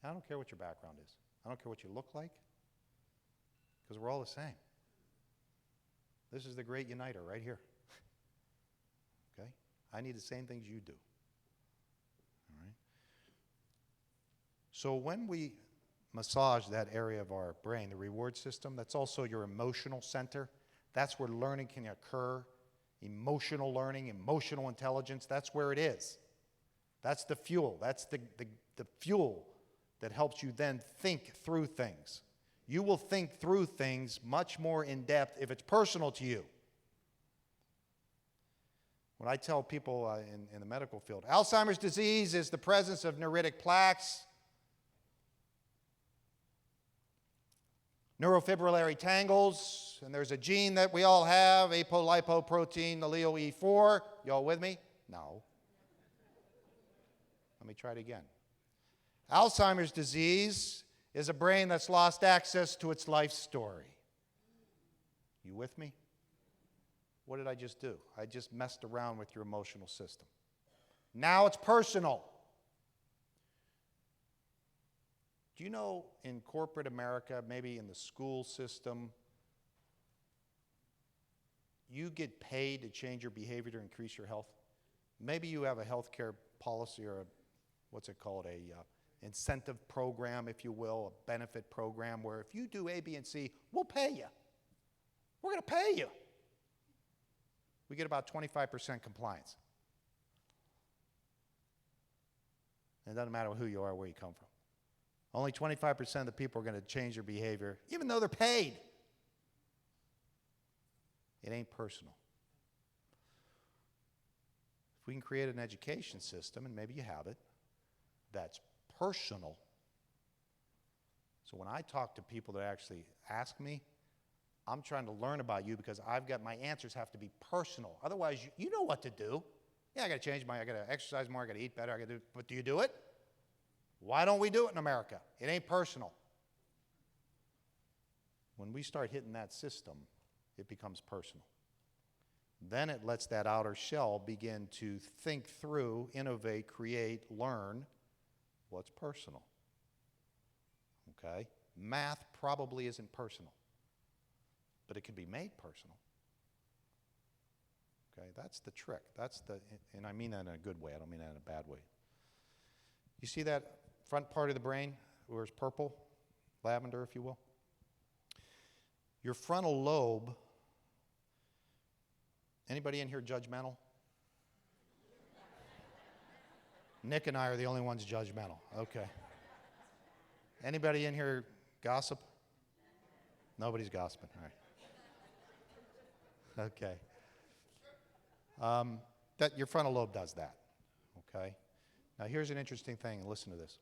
And I don't care what your background is. I don't care what you look like, because we're all the same. This is the great uniter right here. Okay? I need the same things you do. All right? So when we massage that area of our brain, the reward system, that's also your emotional center. That's where learning can occur. Emotional learning, emotional intelligence, that's where it is. That's the fuel. That's the fuel that helps you then think through things. You will think through things much more in depth if it's personal to you. When I tell people in the medical field, Alzheimer's disease is the presence of neuritic plaques, neurofibrillary tangles, and there's a gene that we all have, apolipoprotein allele E4. Y'all with me? No. Let me try it again. Alzheimer's disease is a brain that's lost access to its life story. You with me? What did I just do? I just messed around with your emotional system. Now it's personal. Do you know in corporate America, maybe in the school system, you get paid to change your behavior to increase your health? Maybe you have a healthcare policy or a, what's it called, a incentive program, if you will, a benefit program where if you do A, B, and C, we'll pay you. We're going to pay you. We get about 25% compliance. And it doesn't matter who you are, where you come from. Only 25% of the people are going to change their behavior, even though they're paid. It ain't personal. If we can create an education system, and maybe you have it, that's personal. So when I talk to people that actually ask me, I'm trying to learn about you because I've got, my answers have to be personal. Otherwise, you know what to do. Yeah, I got to change I got to exercise more, I got to eat better, but do you do it? Why don't we do it in America? It ain't personal. When we start hitting that system, it becomes personal. Then it lets that outer shell begin to think through, innovate, create, learn what's personal. Okay? Math probably isn't personal, but it can be made personal. Okay? That's the trick. And I mean that in a good way. I don't mean that in a bad way. You see that front part of the brain where it's purple, lavender, if you will? Your frontal lobe. Anybody in here judgmental? Nick and I are the only ones judgmental. Okay. Anybody in here gossip? Nobody's gossiping. All right. Okay. That your frontal lobe does that. Okay. Now here's an interesting thing, and listen to this.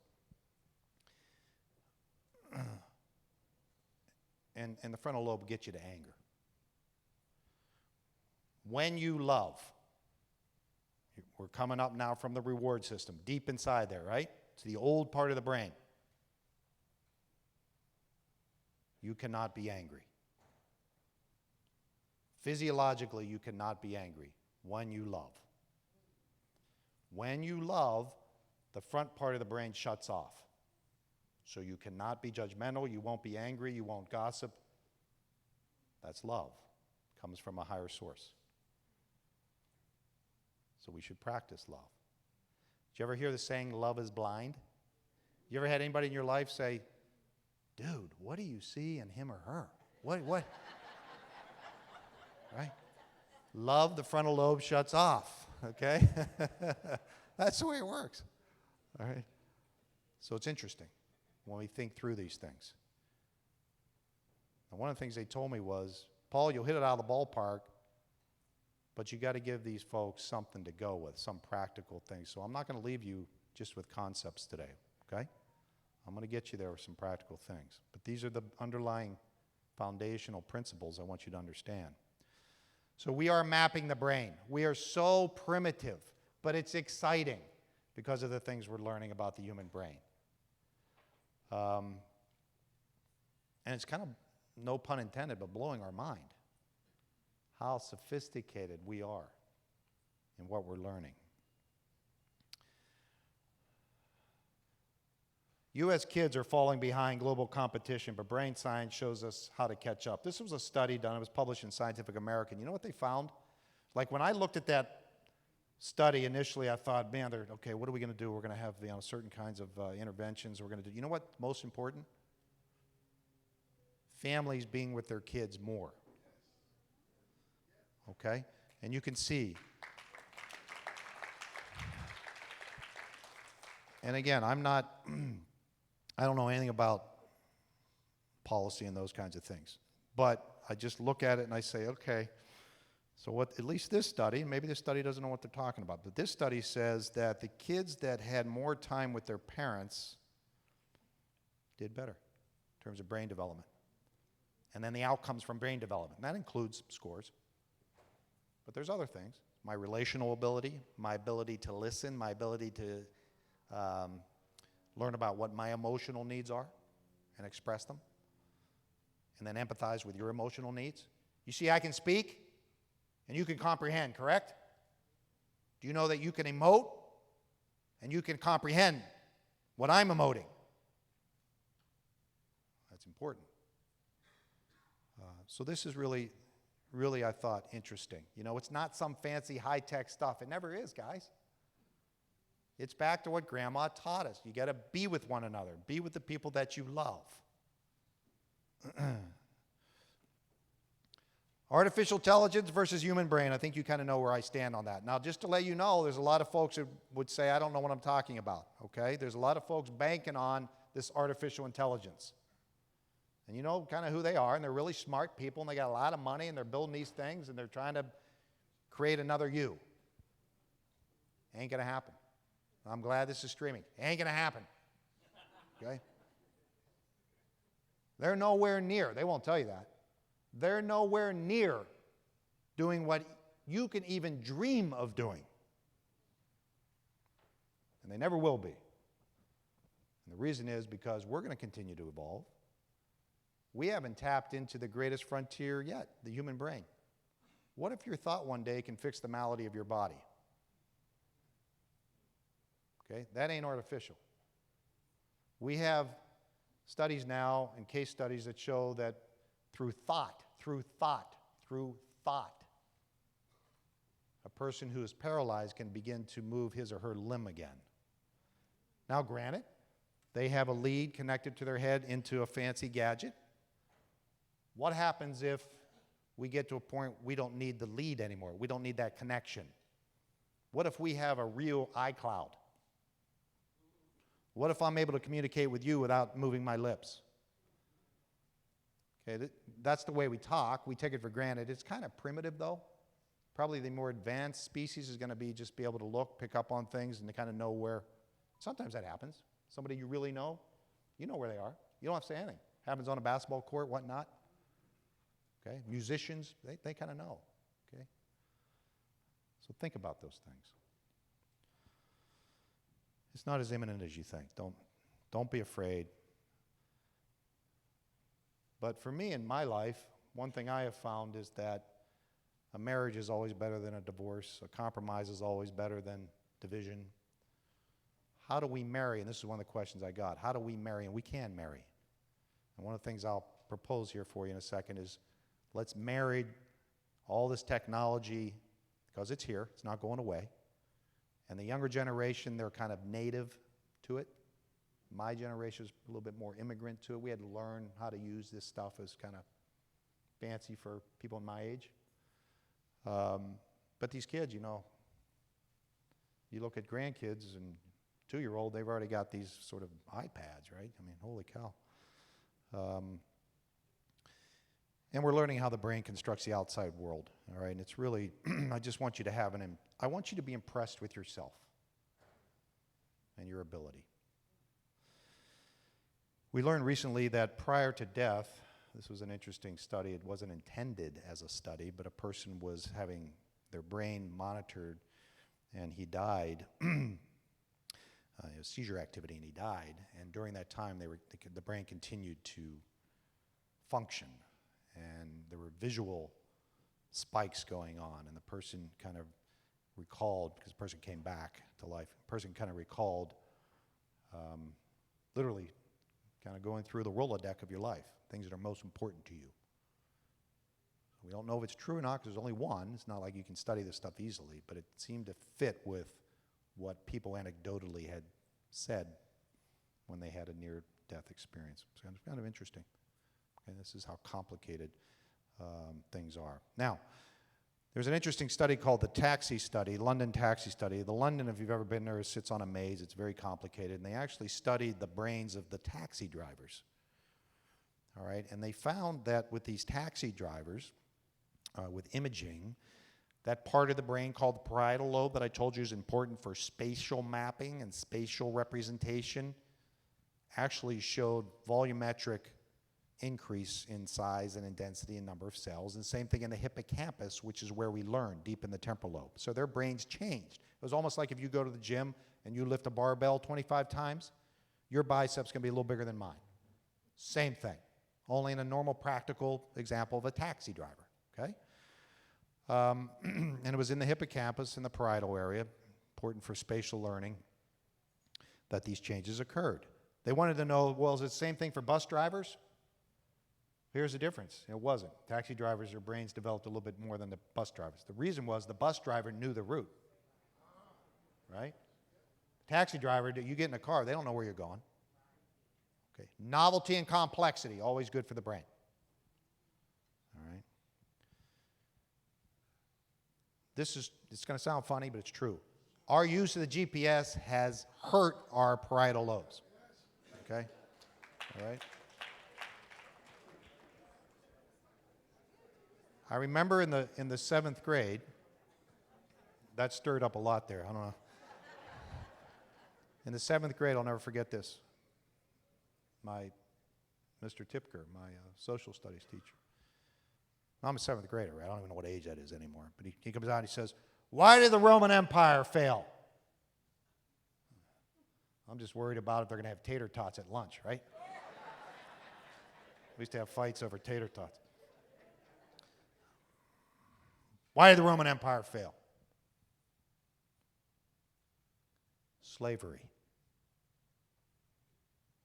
And the frontal lobe gets you to anger. When you love, we're coming up now from the reward system, deep inside there, right? It's the old part of the brain. You cannot be angry. Physiologically, you cannot be angry when you love. When you love, the front part of the brain shuts off. So you cannot be judgmental, you won't be angry, you won't gossip. That's love. It comes from a higher source. So we should practice love. Did you ever hear the saying, love is blind? You ever had anybody in your life say, dude, what do you see in him or her? What? Right? Love, the frontal lobe shuts off, okay? That's the way it works, all right? So it's interesting when we think through these things. And one of the things they told me was, Paul, you'll hit it out of the ballpark, but you got to give these folks something to go with, some practical things. So I'm not going to leave you just with concepts today, okay? I'm going to get you there with some practical things. But these are the underlying foundational principles I want you to understand. So we are mapping the brain. We are so primitive, but it's exciting because of the things we're learning about the human brain. And it's kind of, no pun intended, but blowing our mind how sophisticated we are in what we're learning. U.S. kids are falling behind global competition, but brain science shows us how to catch up. This was a study done, it was published in Scientific American. You know what they found? Like when I looked at that study initially, I thought, man, okay, what are we going to do? We're going to have certain kinds of interventions. We're going to do, you know what's most important? Families being with their kids more. Okay? And you can see. And again, I don't know anything about policy and those kinds of things. But I just look at it and I say, okay, so what, at least this study, maybe this study doesn't know what they're talking about, but this study says that the kids that had more time with their parents did better in terms of brain development. And then the outcomes from brain development. And that includes scores. But there's other things. My relational ability, my ability to listen, my ability to learn about what my emotional needs are and express them. And then empathize with your emotional needs. You see, I can speak and you can comprehend, correct? Do you know that you can emote and you can comprehend what I'm emoting? That's important. So this is really really, I thought, interesting. You know, it's not some fancy high-tech stuff. It never is, guys. It's back to what Grandma taught us. You got to be with one another. Be with the people that you love. Artificial intelligence versus human brain. I think you kind of know where I stand on that. Now, just to let you know, there's a lot of folks that would say, I don't know what I'm talking about, okay? There's a lot of folks banking on this artificial intelligence. And you know kind of who they are, and they're really smart people, and they got a lot of money, and they're building these things, and they're trying to create another you. Ain't going to happen. I'm glad this is streaming. Ain't going to happen, okay? They're nowhere near. They won't tell you that. They're nowhere near doing what you can even dream of doing. And they never will be. And the reason is because we're going to continue to evolve. We haven't tapped into the greatest frontier yet, the human brain. What if your thought one day can fix the malady of your body? Okay, that ain't artificial. We have studies now and case studies that show that through thought, a person who is paralyzed can begin to move his or her limb again. Now, granted, they have a lead connected to their head into a fancy gadget. What happens if we get to a point we don't need the lead anymore? We don't need that connection. What if we have a real iCloud? What if I'm able to communicate with you without moving my lips? Okay, that's the way we talk. We take it for granted. It's kind of primitive, though. Probably the more advanced species is going to be just be able to look, pick up on things, and to kind of know where. Sometimes that happens. Somebody you really know, you know where they are. You don't have to say anything. Happens on a basketball court, whatnot. Okay, musicians, they kind of know. Okay, so think about those things. It's not as imminent as you think. Don't be afraid. But for me in my life, one thing I have found is that a marriage is always better than a divorce. A compromise is always better than division. How do we marry? And this is one of the questions I got. How do we marry? And we can marry. And one of the things I'll propose here for you in a second is let's marry all this technology, because it's here. It's not going away. And the younger generation, they're kind of native to it. My generation is a little bit more immigrant to it. We had to learn how to use this stuff as kind of fancy for people in my age. But these kids, you know, you look at grandkids and 2-year-old, they've already got these sort of iPads, right? I mean, holy cow. And we're learning how the brain constructs the outside world, all right? And it's really, I just want you to have I want you to be impressed with yourself and your ability. We learned recently that prior to death, this was an interesting study. It wasn't intended as a study, but a person was having their brain monitored, and he died. It was seizure activity, and he died. And during that time, the brain continued to function, and there were visual spikes going on, and the person kind of recalled, because the person came back to life, the person kind of recalled literally kind of going through the Rolodex of your life, things that are most important to you. We don't know if it's true or not because there's only one. It's not like you can study this stuff easily, but it seemed to fit with what people anecdotally had said when they had a near-death experience. So it's kind of interesting. Okay, this is how complicated things are. Now, there's an interesting study called the taxi study, London taxi study. The London, if you've ever been there, sits on a maze. It's very complicated. And they actually studied the brains of the taxi drivers. All right, and they found that with these taxi drivers, with imaging, that part of the brain called the parietal lobe that I told you is important for spatial mapping and spatial representation actually showed volumetric increase in size and in density and number of cells, and same thing in the hippocampus, which is where we learn, deep in the temporal lobe. So their brains changed. It was almost like if you go to the gym and you lift a barbell 25 times, your biceps can be a little bigger than mine. Same thing, only in a normal practical example of a taxi driver, okay? And it was in the hippocampus in the parietal area, important for spatial learning, that these changes occurred. They wanted to know, well, is it the same thing for bus drivers? Here's the difference. It wasn't. Taxi drivers, their brains developed a little bit more than the bus drivers. The reason was the bus driver knew the route, right? Taxi driver, you get in a car, they don't know where you're going. Okay. Novelty and complexity, always good for the brain. All right. It's going to sound funny, but it's true. Our use of the GPS has hurt our parietal lobes. Okay? All right? I remember in the 7th grade, that stirred up a lot there. I don't know. In the 7th grade, I'll never forget this. Mr. Tipker, my social studies teacher. I'm a 7th grader, right? I don't even know what age that is anymore. But he comes out and he says, "Why did the Roman Empire fail?" I'm just worried about if they're going to have tater tots at lunch, right? We used to have fights over tater tots. Why did the Roman Empire fail? Slavery.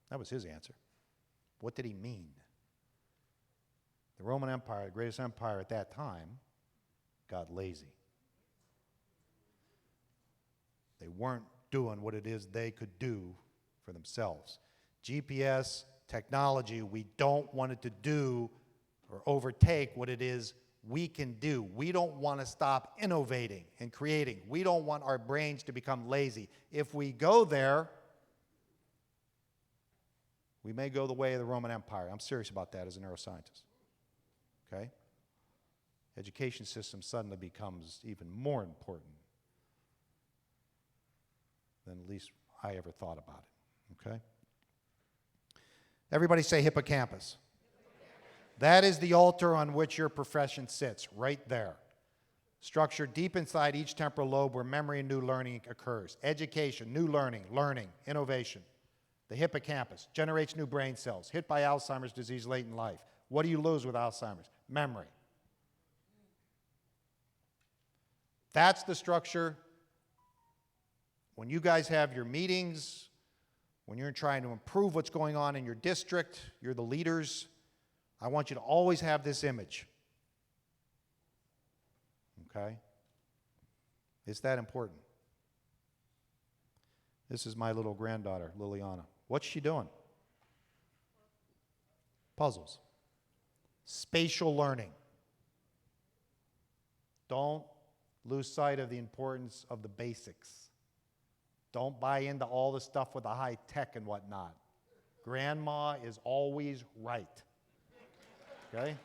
That was his answer. What did he mean? The Roman Empire, the greatest empire at that time, got lazy. They weren't doing what it is they could do for themselves. GPS, technology, we don't want it to do or overtake what it is we can do. We don't want to stop innovating and creating. We don't want our brains to become lazy. If we go there, we may go the way of the Roman Empire. I'm serious about that as a neuroscientist. Okay? Education system suddenly becomes even more important than at least I ever thought about it. Okay? Everybody say hippocampus. That is the altar on which your profession sits, right there. Structured deep inside each temporal lobe where memory and new learning occurs. Education, new learning, innovation. The hippocampus generates new brain cells. Hit by Alzheimer's disease late in life. What do you lose with Alzheimer's? Memory. That's the structure. When you guys have your meetings, when you're trying to improve what's going on in your district, you're the leaders, I want you to always have this image. Okay? It's that important. This is my little granddaughter, Liliana. What's she doing? Puzzles. Spatial learning. Don't lose sight of the importance of the basics. Don't buy into all the stuff with the high tech and whatnot. Grandma is always right. Okay?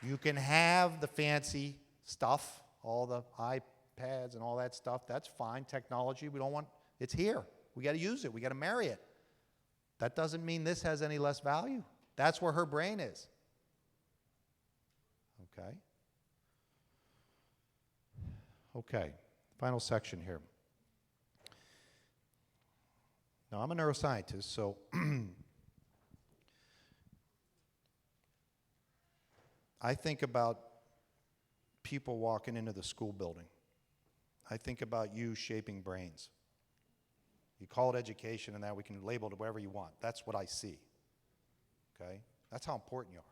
You can have the fancy stuff, all the iPads and all that stuff. That's fine. Technology, we don't want, it's here. We got to use it. We got to marry it. That doesn't mean this has any less value. That's where her brain is. Okay? Okay, final section here. Now, I'm a neuroscientist, so I think about people walking into the school building. I think about you shaping brains. You call it education and that we can label it whatever you want. That's what I see. Okay? That's how important you are.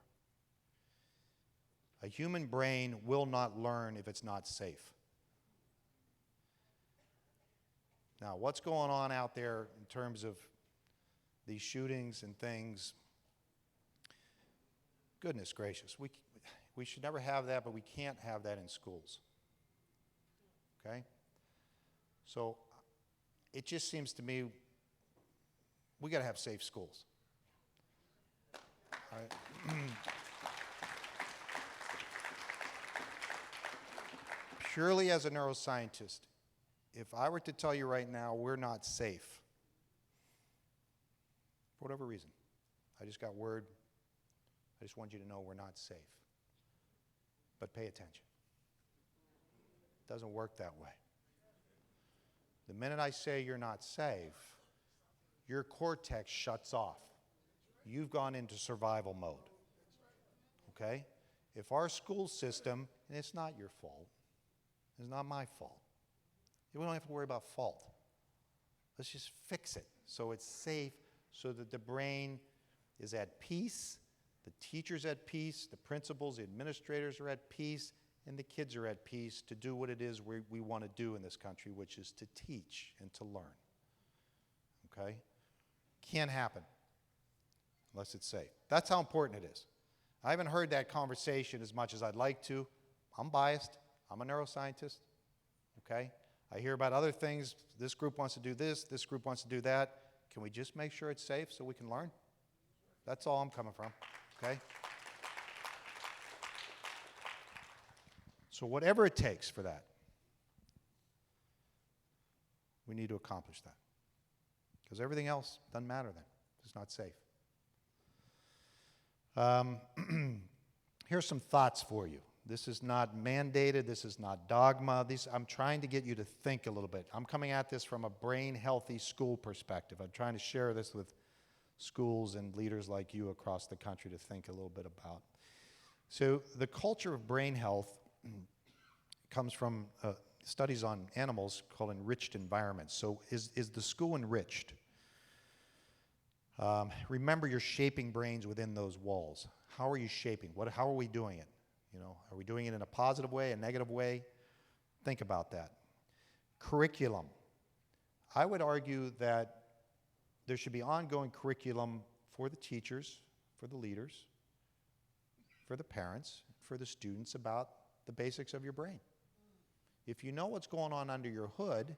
A human brain will not learn if it's not safe. Now, what's going on out there in terms of these shootings and things? Goodness gracious, we should never have that, but we can't have that in schools. Okay? So it just seems to me we got to have safe schools. All right. Purely as a neuroscientist, if I were to tell you right now we're not safe, for whatever reason, I just got word, I just want you to know we're not safe. But pay attention. It doesn't work that way. The minute I say you're not safe, your cortex shuts off. You've gone into survival mode. Okay? If our school system, and it's not your fault, it's not my fault. We don't have to worry about fault. Let's just fix it so it's safe so that the brain is at peace, the teacher's at peace, the principals, the administrators are at peace, and the kids are at peace to do what it is we want to do in this country, which is to teach and to learn. Okay? Can't happen unless it's safe. That's how important it is. I haven't heard that conversation as much as I'd like to. I'm biased. I'm a neuroscientist. Okay? I hear about other things. This group wants to do this. This group wants to do that. Can we just make sure it's safe so we can learn? That's all I'm coming from. Okay? So whatever it takes for that, we need to accomplish that. Because everything else doesn't matter then. It's not safe. Here's some thoughts for you. This is not mandated. This is not dogma. I'm trying to get you to think a little bit. I'm coming at this from a brain-healthy school perspective. I'm trying to share this with schools and leaders like you across the country to think a little bit about. So the culture of brain health comes from studies on animals called enriched environments. So is the school enriched? Remember, you're shaping brains within those walls. How are you shaping? How are we doing it? Are we doing it in a positive way, a negative way? Think about that. Curriculum. I would argue that there should be ongoing curriculum for the teachers, for the leaders, for the parents, for the students about the basics of your brain. If you know what's going on under your hood,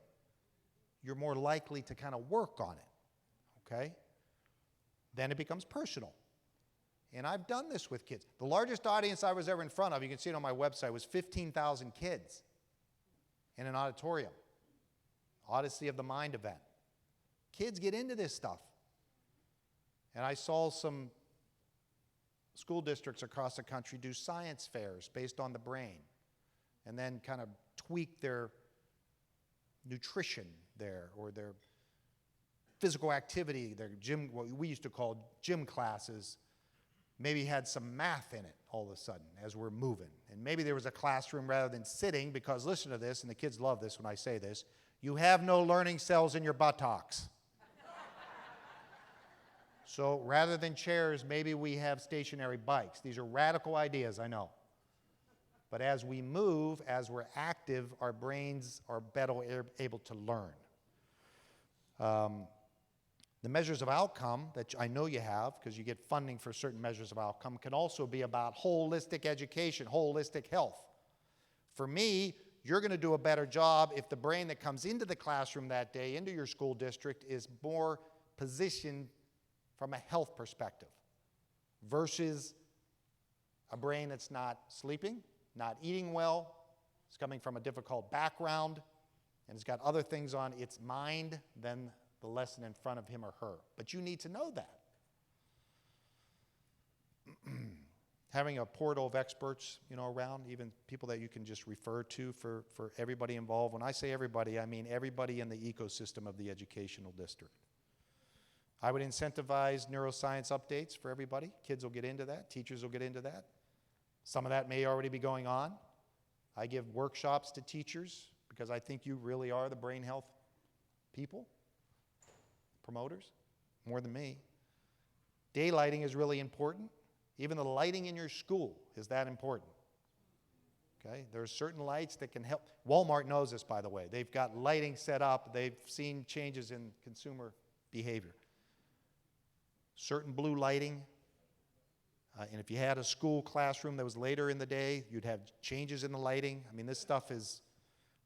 you're more likely to kind of work on it, okay? Then it becomes personal. And I've done this with kids. The largest audience I was ever in front of, you can see it on my website, was 15,000 kids in an auditorium. Odyssey of the Mind event. Kids get into this stuff. And I saw some school districts across the country do science fairs based on the brain and then kind of tweak their nutrition there or their physical activity, their gym, what we used to call gym classes, maybe had some math in it all of a sudden as we're moving. And maybe there was a classroom rather than sitting, because listen to this, and the kids love this when I say this, you have no learning cells in your buttocks. So rather than chairs, maybe we have stationary bikes. These are radical ideas, I know. But as we move, as we're active, our brains are better able to learn. The measures of outcome that I know you have, because you get funding for certain measures of outcome, can also be about holistic education, holistic health. For me, you're going to do a better job if the brain that comes into the classroom that day, into your school district, is more positioned from a health perspective versus a brain that's not sleeping, not eating well, it's coming from a difficult background, and it's got other things on its mind than the lesson in front of him or her. But you need to know that. Having a portal of experts, around, even people that you can just refer to for everybody involved. When I say everybody, I mean everybody in the ecosystem of the educational district. I would incentivize neuroscience updates for everybody. Kids will get into that. Teachers will get into that. Some of that may already be going on. I give workshops to teachers because I think you really are the brain health people, promoters, more than me. Daylighting is really important. Even the lighting in your school is that important. Okay? There are certain lights that can help. Walmart knows this, by the way. They've got lighting set up. They've seen changes in consumer behavior. Certain blue lighting. And if you had a school classroom that was later in the day, you'd have changes in the lighting. I mean, this stuff is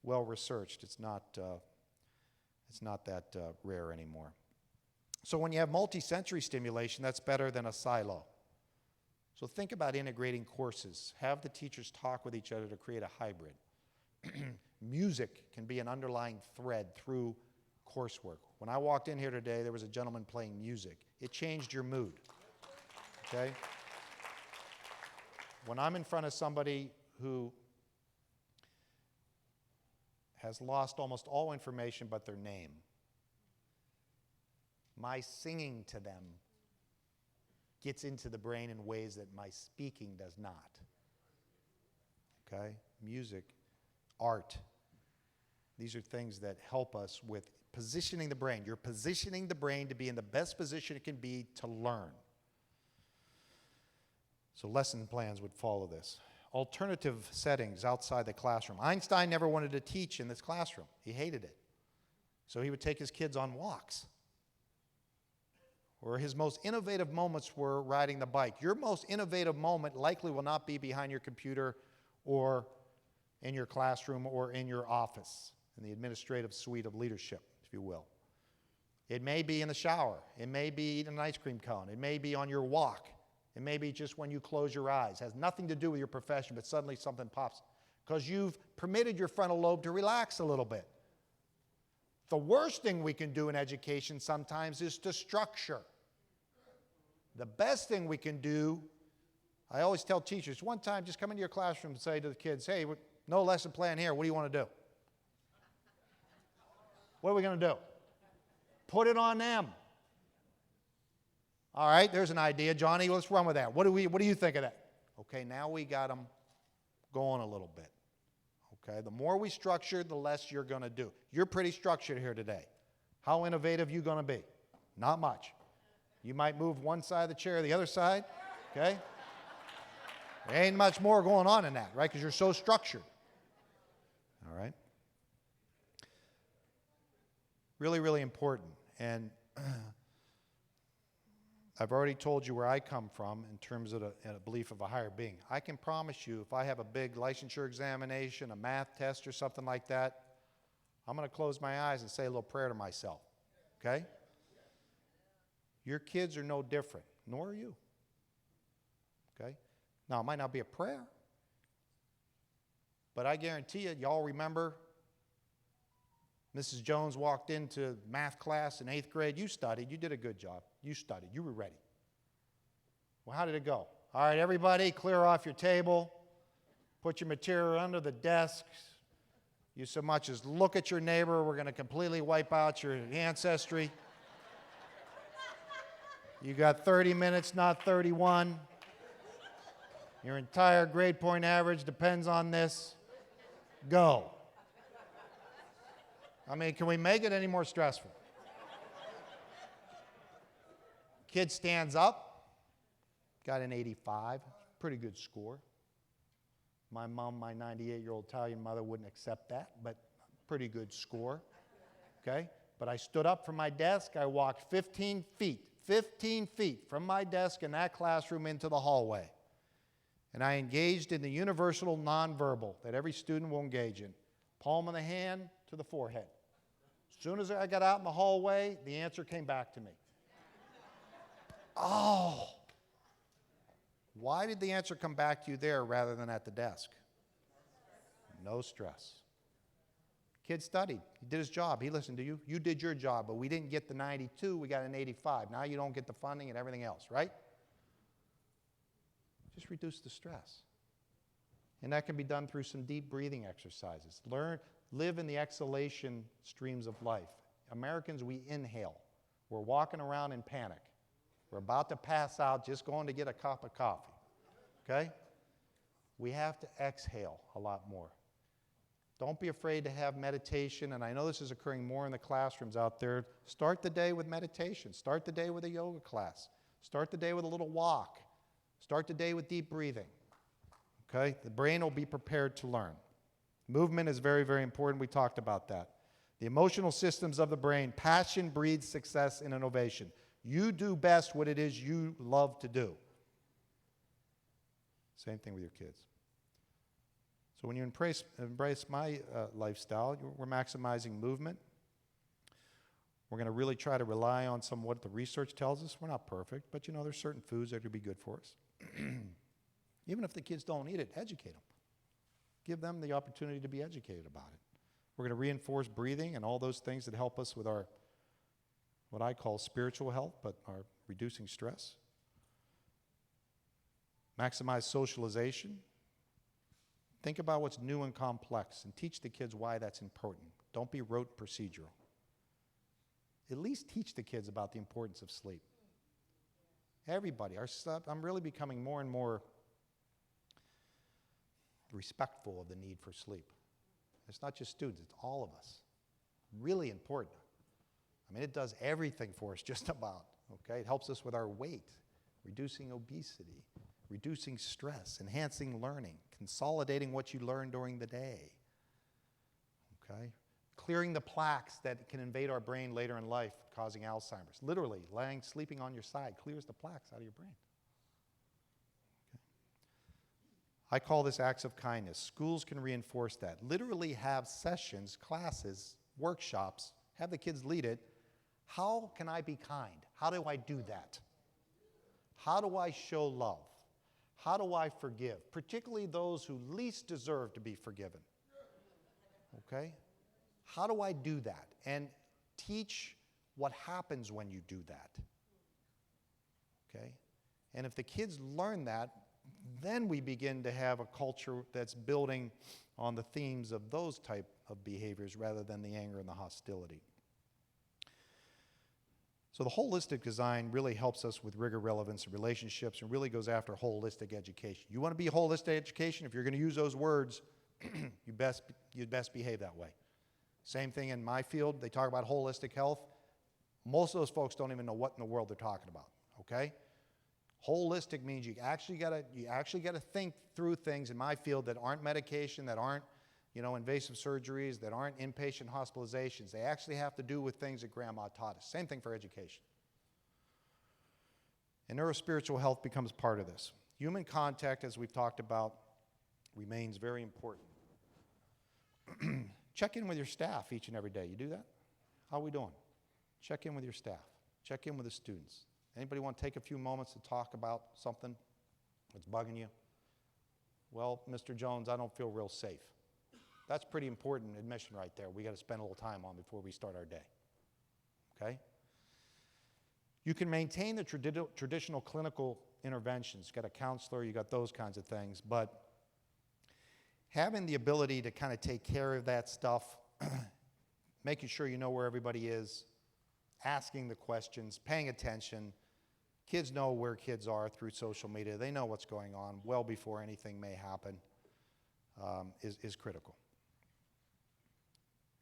well researched. It's not that rare anymore. So when you have multi-sensory stimulation, that's better than a silo. So think about integrating courses. Have the teachers talk with each other to create a hybrid. Music can be an underlying thread through coursework. When I walked in here today, there was a gentleman playing music. It changed your mood. Okay? When I'm in front of somebody who has lost almost all information but their name, my singing to them gets into the brain in ways that my speaking does not. Okay? Music, art. These are things that help us with positioning the brain. You're positioning the brain to be in the best position it can be to learn. So lesson plans would follow this. Alternative settings outside the classroom. Einstein never wanted to teach in this classroom. He hated it. So he would take his kids on walks. Or his most innovative moments were riding the bike. Your most innovative moment likely will not be behind your computer or in your classroom or in your office, in the administrative suite of leadership, if you will. It may be in the shower. It may be eating an ice cream cone. It may be on your walk. It may be just when you close your eyes. It has nothing to do with your profession, but suddenly something pops because you've permitted your frontal lobe to relax a little bit. The worst thing we can do in education sometimes is to structure. The best thing we can do, I always tell teachers, one time just come into your classroom and say to the kids, hey, no lesson plan here. What do you want to do? What are we going to do? Put it on them. All right, there's an idea. Johnny, let's run with that. What do you think of that? Okay, now we got them going a little bit. Okay, the more we structure, the less you're going to do. You're pretty structured here today. How innovative are you going to be? Not much. You might move one side of the chair to the other side, okay? There ain't much more going on in that, right? Because you're so structured. All right? Really, really important. And I've already told you where I come from in terms of a belief of a higher being. I can promise you if I have a big licensure examination, a math test or something like that, I'm going to close my eyes and say a little prayer to myself, okay? Your kids are no different, nor are you, okay? Now, it might not be a prayer, but I guarantee you, y'all remember Mrs. Jones walked into math class in 8th grade. You studied. You did a good job. You studied. You were ready. Well, how did it go? All right, everybody, clear off your table. Put your material under the desks. You so much as look at your neighbor. We're going to completely wipe out your ancestry. You got 30 minutes, not 31. Your entire grade point average depends on this. Go. I mean, can we make it any more stressful? Kid stands up, got an 85, pretty good score. My mom, my 98-year-old Italian mother, wouldn't accept that, but pretty good score, okay? But I stood up from my desk, I walked 15 feet from my desk in that classroom into the hallway. And I engaged in the universal nonverbal that every student will engage in. Palm of the hand to the forehead. As soon as I got out in the hallway, the answer came back to me. Oh, why did the answer come back to you there rather than at the desk? No stress. Kid studied. He did his job. He listened to you. You did your job, but we didn't get the 92. We got an 85. Now you don't get the funding and everything else, right? Just reduce the stress. And that can be done through some deep breathing exercises. Live in the exhalation streams of life. Americans, we inhale. We're walking around in panic. We're about to pass out, just going to get a cup of coffee. Okay? We have to exhale a lot more. Don't be afraid to have meditation, and I know this is occurring more in the classrooms out there. Start the day with meditation. Start the day with a yoga class. Start the day with a little walk. Start the day with deep breathing. Okay? The brain will be prepared to learn. Movement is very, very important. We talked about that. The emotional systems of the brain. Passion breeds success and innovation. You do best what it is you love to do. Same thing with your kids. So when you embrace my lifestyle, we're maximizing movement. We're going to really try to rely on some what the research tells us. We're not perfect, but there's certain foods that are going to be good for us. Even if the kids don't eat it, educate them. Give them the opportunity to be educated about it. We're going to reinforce breathing and all those things that help us with our, what I call spiritual health, but our reducing stress. Maximize socialization. Think about what's new and complex and teach the kids why that's important. Don't be rote procedural. At least teach the kids about the importance of sleep. Everybody, I'm really becoming more and more respectful of the need for sleep. It's not just students, it's all of us. Really important. I mean, it does everything for us just about, okay? It helps us with our weight, reducing obesity, reducing stress, enhancing learning, consolidating what you learned during the day, okay? Clearing the plaques that can invade our brain later in life, causing Alzheimer's. Literally, sleeping on your side clears the plaques out of your brain. Okay. I call this acts of kindness. Schools can reinforce that. Literally have sessions, classes, workshops, have the kids lead it. How can I be kind? How do I do that? How do I show love? How do I forgive? Particularly those who least deserve to be forgiven. Okay? How do I do that? And teach what happens when you do that. Okay? And if the kids learn that, then we begin to have a culture that's building on the themes of those type of behaviors rather than the anger and the hostility. So the holistic design really helps us with rigor, relevance, and relationships, and really goes after holistic education. You want to be holistic education, if you're going to use those words, you'd best behave that way. Same thing in my field. They talk about holistic health. Most of those folks don't even know what in the world they're talking about, okay? Holistic means you actually got to think through things in my field that aren't medication, that aren't, invasive surgeries, that aren't inpatient hospitalizations. They actually have to do with things that Grandma taught us. Same thing for education. And neurospiritual health becomes part of this. Human contact, as we've talked about, remains very important. Check in with your staff each and every day. You do that? How are we doing? Check in with your staff. Check in with the students. Anybody want to take a few moments to talk about something that's bugging you? Well, Mr. Jones, I don't feel real safe. That's pretty important admission right there. We got to spend a little time on before we start our day. Okay? You can maintain the traditional clinical interventions. You got a counselor, you got those kinds of things, but having the ability to kind of take care of that stuff, making sure you know where everybody is, asking the questions, paying attention. Kids know where kids are through social media. They know what's going on well before anything may happen, is critical.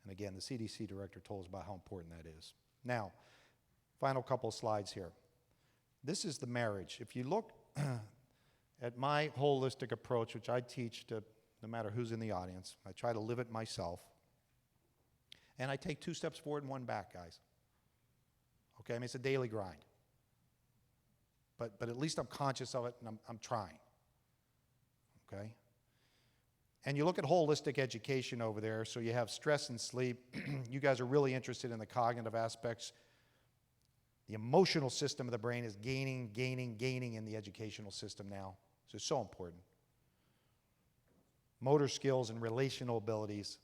And again, the CDC director told us about how important that is. Now, final couple of slides here. This is the marriage. If you look at my holistic approach, which I teach to no matter who's in the audience, I try to live it myself. And I take 2 steps forward and 1 back, guys. Okay, I mean, it's a daily grind. But at least I'm conscious of it and I'm trying. Okay? And you look at holistic education over there, so you have stress and sleep. You guys are really interested in the cognitive aspects. The emotional system of the brain is gaining in the educational system now. So it's so important. Motor skills and relational abilities.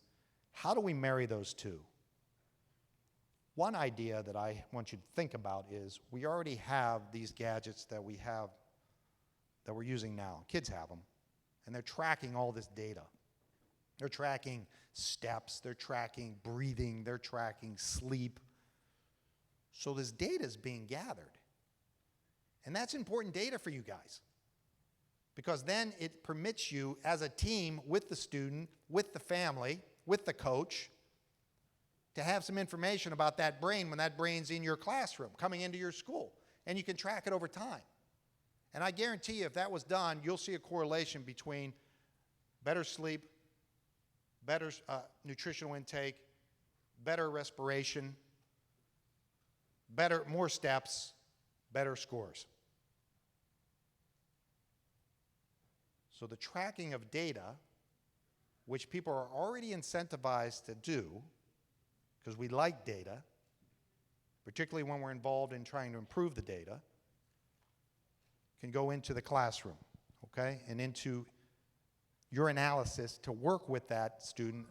How do we marry those two? One idea that I want you to think about is we already have these gadgets that we're using now. Kids have them. And they're tracking all this data. They're tracking steps, they're tracking breathing, they're tracking sleep. So this data is being gathered. And that's important data for you guys. Because then it permits you as a team with the student, with the family, with the coach, to have some information about that brain when that brain's in your classroom, coming into your school. And you can track it over time. And I guarantee you, if that was done, you'll see a correlation between better sleep, better nutritional intake, better respiration, more steps, better scores. So the tracking of data, which people are already incentivized to do, because we like data, particularly when we're involved in trying to improve the data, can go into the classroom, okay, and into your analysis to work with that student,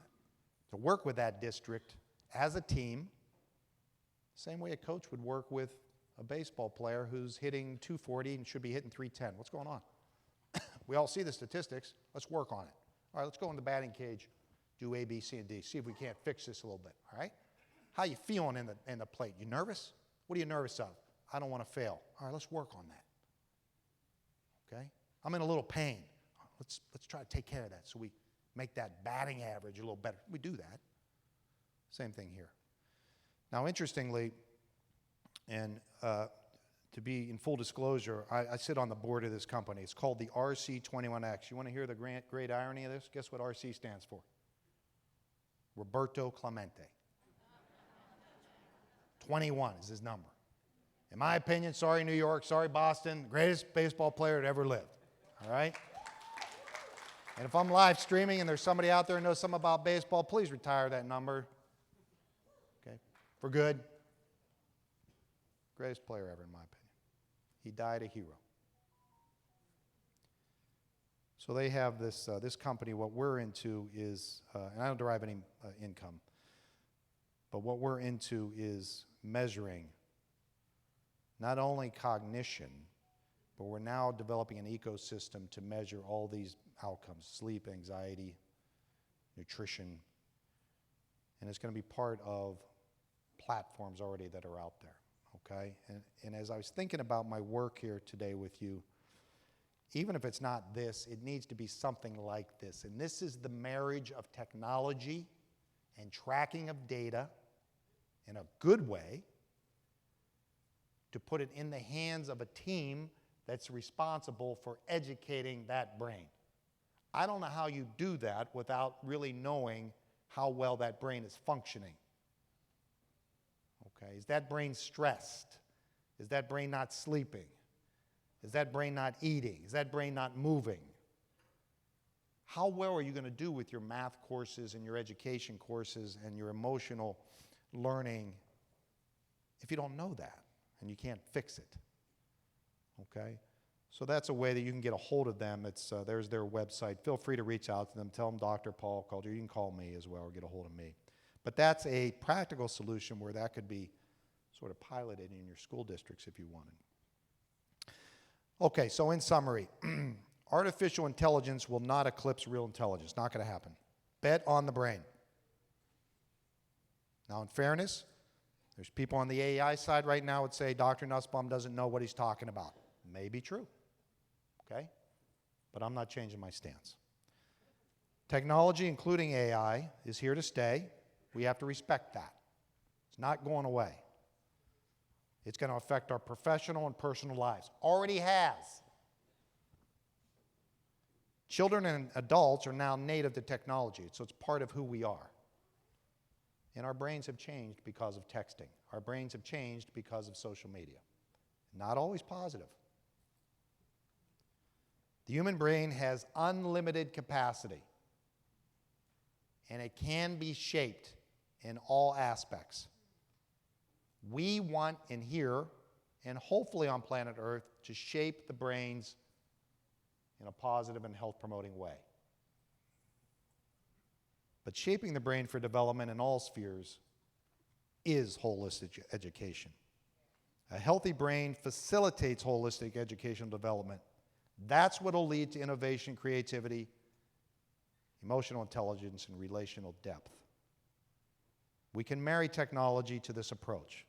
to work with that district as a team, same way a coach would work with a baseball player who's hitting .240 and should be hitting .310. What's going on? We all see the statistics. Let's work on it. All right, let's go in the batting cage, do A, B, C, and D, see if we can't fix this a little bit, all right? How you feeling in the plate? You nervous? What are you nervous of? I don't want to fail. All right, let's work on that. Okay? I'm in a little pain. Let's try to take care of that so we make that batting average a little better. We do that. Same thing here. Now, interestingly, and to be in full disclosure, I sit on the board of this company. It's called the RC21X. You want to hear the great irony of this? Guess what RC stands for? Roberto Clemente. 21 is his number. In my opinion, sorry New York, sorry Boston, greatest baseball player that ever lived. All right? And if I'm live streaming and there's somebody out there who knows something about baseball, please retire that number. Okay? For good. Greatest player ever, in my opinion. He died a hero. So they have this company. What we're into is, and I don't derive any income, but what we're into is measuring not only cognition, but we're now developing an ecosystem to measure all these outcomes: sleep, anxiety, nutrition, and it's going to be part of platforms already that are out there. Okay? And as I was thinking about my work here today with you, even if it's not this, it needs to be something like this. And this is the marriage of technology and tracking of data in a good way to put it in the hands of a team that's responsible for educating that brain. I don't know how you do that without really knowing how well that brain is functioning. Okay, is that brain stressed? Is that brain not sleeping? Is that brain not eating? Is that brain not moving? How well are you going to do with your math courses and your education courses and your emotional learning if you don't know that and you can't fix it? Okay? So that's a way that you can get a hold of them. There's their website. Feel free to reach out to them. Tell them Dr. Paul called you. You can call me as well or get a hold of me. But that's a practical solution where that could be sort of piloted in your school districts if you wanted. Okay, so in summary, artificial intelligence will not eclipse real intelligence. Not going to happen. Bet on the brain. Now, in fairness, there's people on the AI side right now would say Dr. Nussbaum doesn't know what he's talking about. May be true, okay? But I'm not changing my stance. Technology, including AI, is here to stay. We have to respect that. It's not going away. It's going to affect our professional and personal lives. Already has. Children and adults are now native to technology, so it's part of who we are. And our brains have changed because of texting. Our brains have changed because of social media. Not always positive. The human brain has unlimited capacity, and it can be shaped in all aspects. We want in here, and hopefully on planet Earth, to shape the brains in a positive and health-promoting way. But shaping the brain for development in all spheres is holistic education. A healthy brain facilitates holistic educational development. That's what will lead to innovation, creativity, emotional intelligence, and relational depth. We can marry technology to this approach.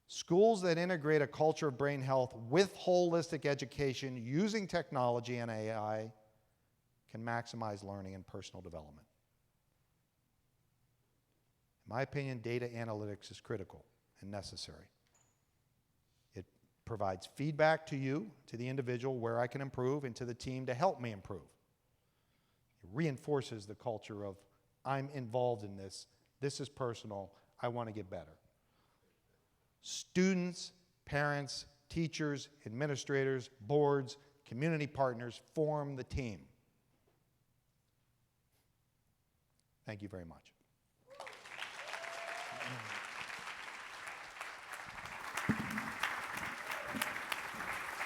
Schools that integrate a culture of brain health with holistic education using technology and AI can maximize learning and personal development. In my opinion, data analytics is critical and necessary. It provides feedback to you, to the individual, where I can improve, and to the team to help me improve. It reinforces the culture of, I'm involved in this. This is personal. I want to get better. Students, parents, teachers, administrators, boards, community partners form the team. Thank you very much.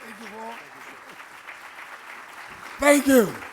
Thank you, Paul. Thank you.